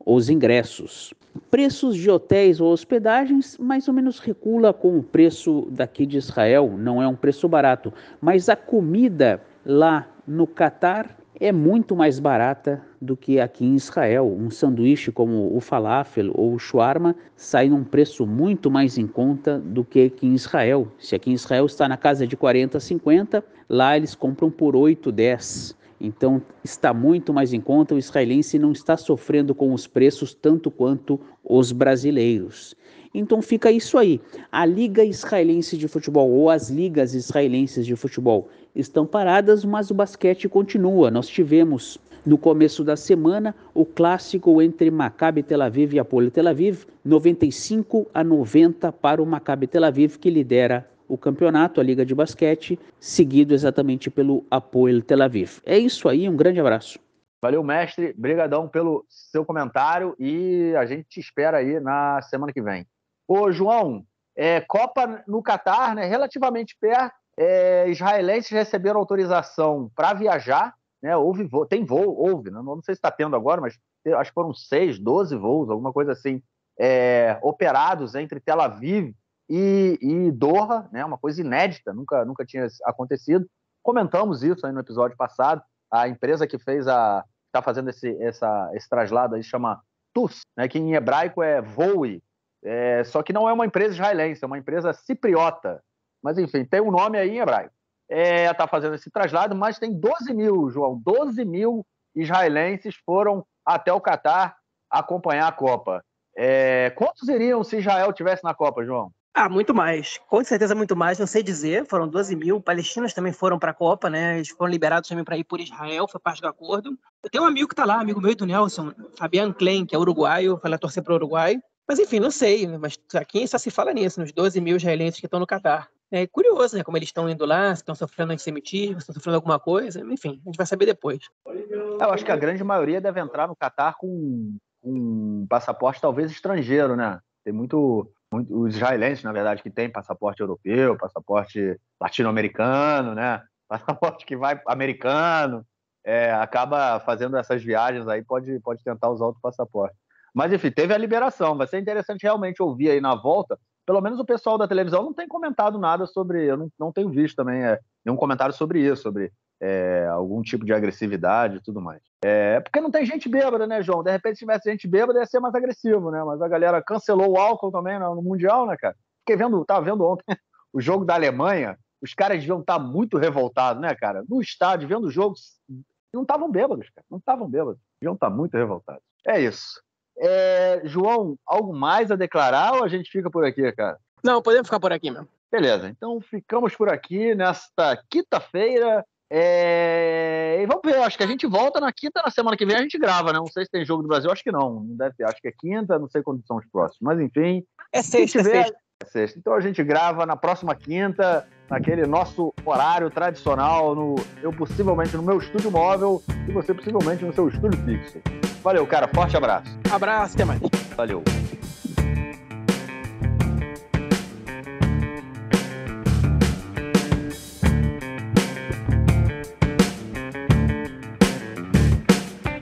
os ingressos. Preços de hotéis ou hospedagens mais ou menos recula com o preço daqui de Israel, não é um preço barato, mas a comida lá no Catar é muito mais barata do que aqui em Israel. Um sanduíche como o falafel ou o shawarma sai num preço muito mais em conta do que aqui em Israel. Se aqui em Israel está na casa de 40, 50, lá eles compram por 8, 10. Então está muito mais em conta, o israelense não está sofrendo com os preços tanto quanto os brasileiros. Então fica isso aí, a Liga Israelense de Futebol ou as ligas israelenses de futebol estão paradas, mas o basquete continua. Nós tivemos no começo da semana o clássico entre Maccabi Tel Aviv e Hapoel Tel Aviv, 95-90 para o Maccabi Tel Aviv, que lidera o campeonato, a Liga de Basquete, seguido exatamente pelo Hapoel Tel Aviv. É isso aí, um grande abraço. Valeu, mestre. Brigadão pelo seu comentário e a gente te espera aí na semana que vem. Ô, João, Copa no Catar, né, relativamente perto, israelenses receberam autorização para viajar, né, houve né, não sei se está tendo agora, mas acho que foram 6, 12 voos, alguma coisa assim, operados entre Tel Aviv e Doha, né, uma coisa inédita, nunca tinha acontecido. Comentamos isso aí no episódio passado. A empresa que está fazendo esse traslado aí chama TUS, né, que em hebraico é Voe, só que não é uma empresa israelense, é uma empresa cipriota. Mas, enfim, tem um nome aí em hebraico. Está fazendo esse traslado, mas tem 12 mil, João, 12 mil israelenses foram até o Catar acompanhar a Copa. Quantos iriam se Israel estivesse na Copa, João? Muito mais. Com certeza muito mais, não sei dizer. Foram 12 mil. Palestinos também foram para a Copa, né? Eles foram liberados também para ir por Israel, foi parte do acordo. Eu tenho um amigo que está lá, amigo meu e do Nelson, Fabian Klein, que é uruguaio, foi lá torcer para o Uruguai. Mas enfim, não sei, mas aqui só se fala nisso, nos 12 mil israelenses que estão no Catar. É curioso, né? Como eles estão indo lá, se estão sofrendo antissemitismo, se estão sofrendo alguma coisa. Enfim, a gente vai saber depois. Eu acho que a grande maioria deve entrar no Catar com um passaporte talvez estrangeiro, né? Tem muito os israelenses, na verdade, que tem passaporte europeu, passaporte latino-americano, né? Passaporte que vai americano, acaba fazendo essas viagens aí, pode tentar usar outro passaporte. Mas, enfim, teve a liberação. Vai ser interessante realmente ouvir aí na volta. Pelo menos o pessoal da televisão não tem comentado nada sobre... Eu não tenho visto também nenhum comentário sobre isso, sobre algum tipo de agressividade e tudo mais. Porque não tem gente bêbada, né, João? De repente, se tivesse gente bêbada, ia ser mais agressivo, né? Mas a galera cancelou o álcool também no Mundial, né, cara? Tava vendo ontem o jogo da Alemanha, os caras deviam estar muito revoltados, né, cara? No estádio, vendo o jogo, não estavam bêbados, cara. Não estavam bêbados. Deviam estar muito revoltados. É isso. João, algo mais a declarar ou a gente fica por aqui, cara? Não, podemos ficar por aqui mesmo. Beleza, então ficamos por aqui nesta quinta-feira. E vamos ver, acho que a gente volta na quinta, na semana que vem a gente grava, né? Não sei se tem jogo do Brasil, acho que não deve ter, acho que é quinta, não sei quando são os próximos, mas enfim. É sexta. É sexta. Então a gente grava na próxima quinta, naquele nosso horário tradicional, eu possivelmente no meu estúdio móvel e você possivelmente no seu estúdio fixo. Valeu, cara, forte abraço. Abraço, até mais. Valeu.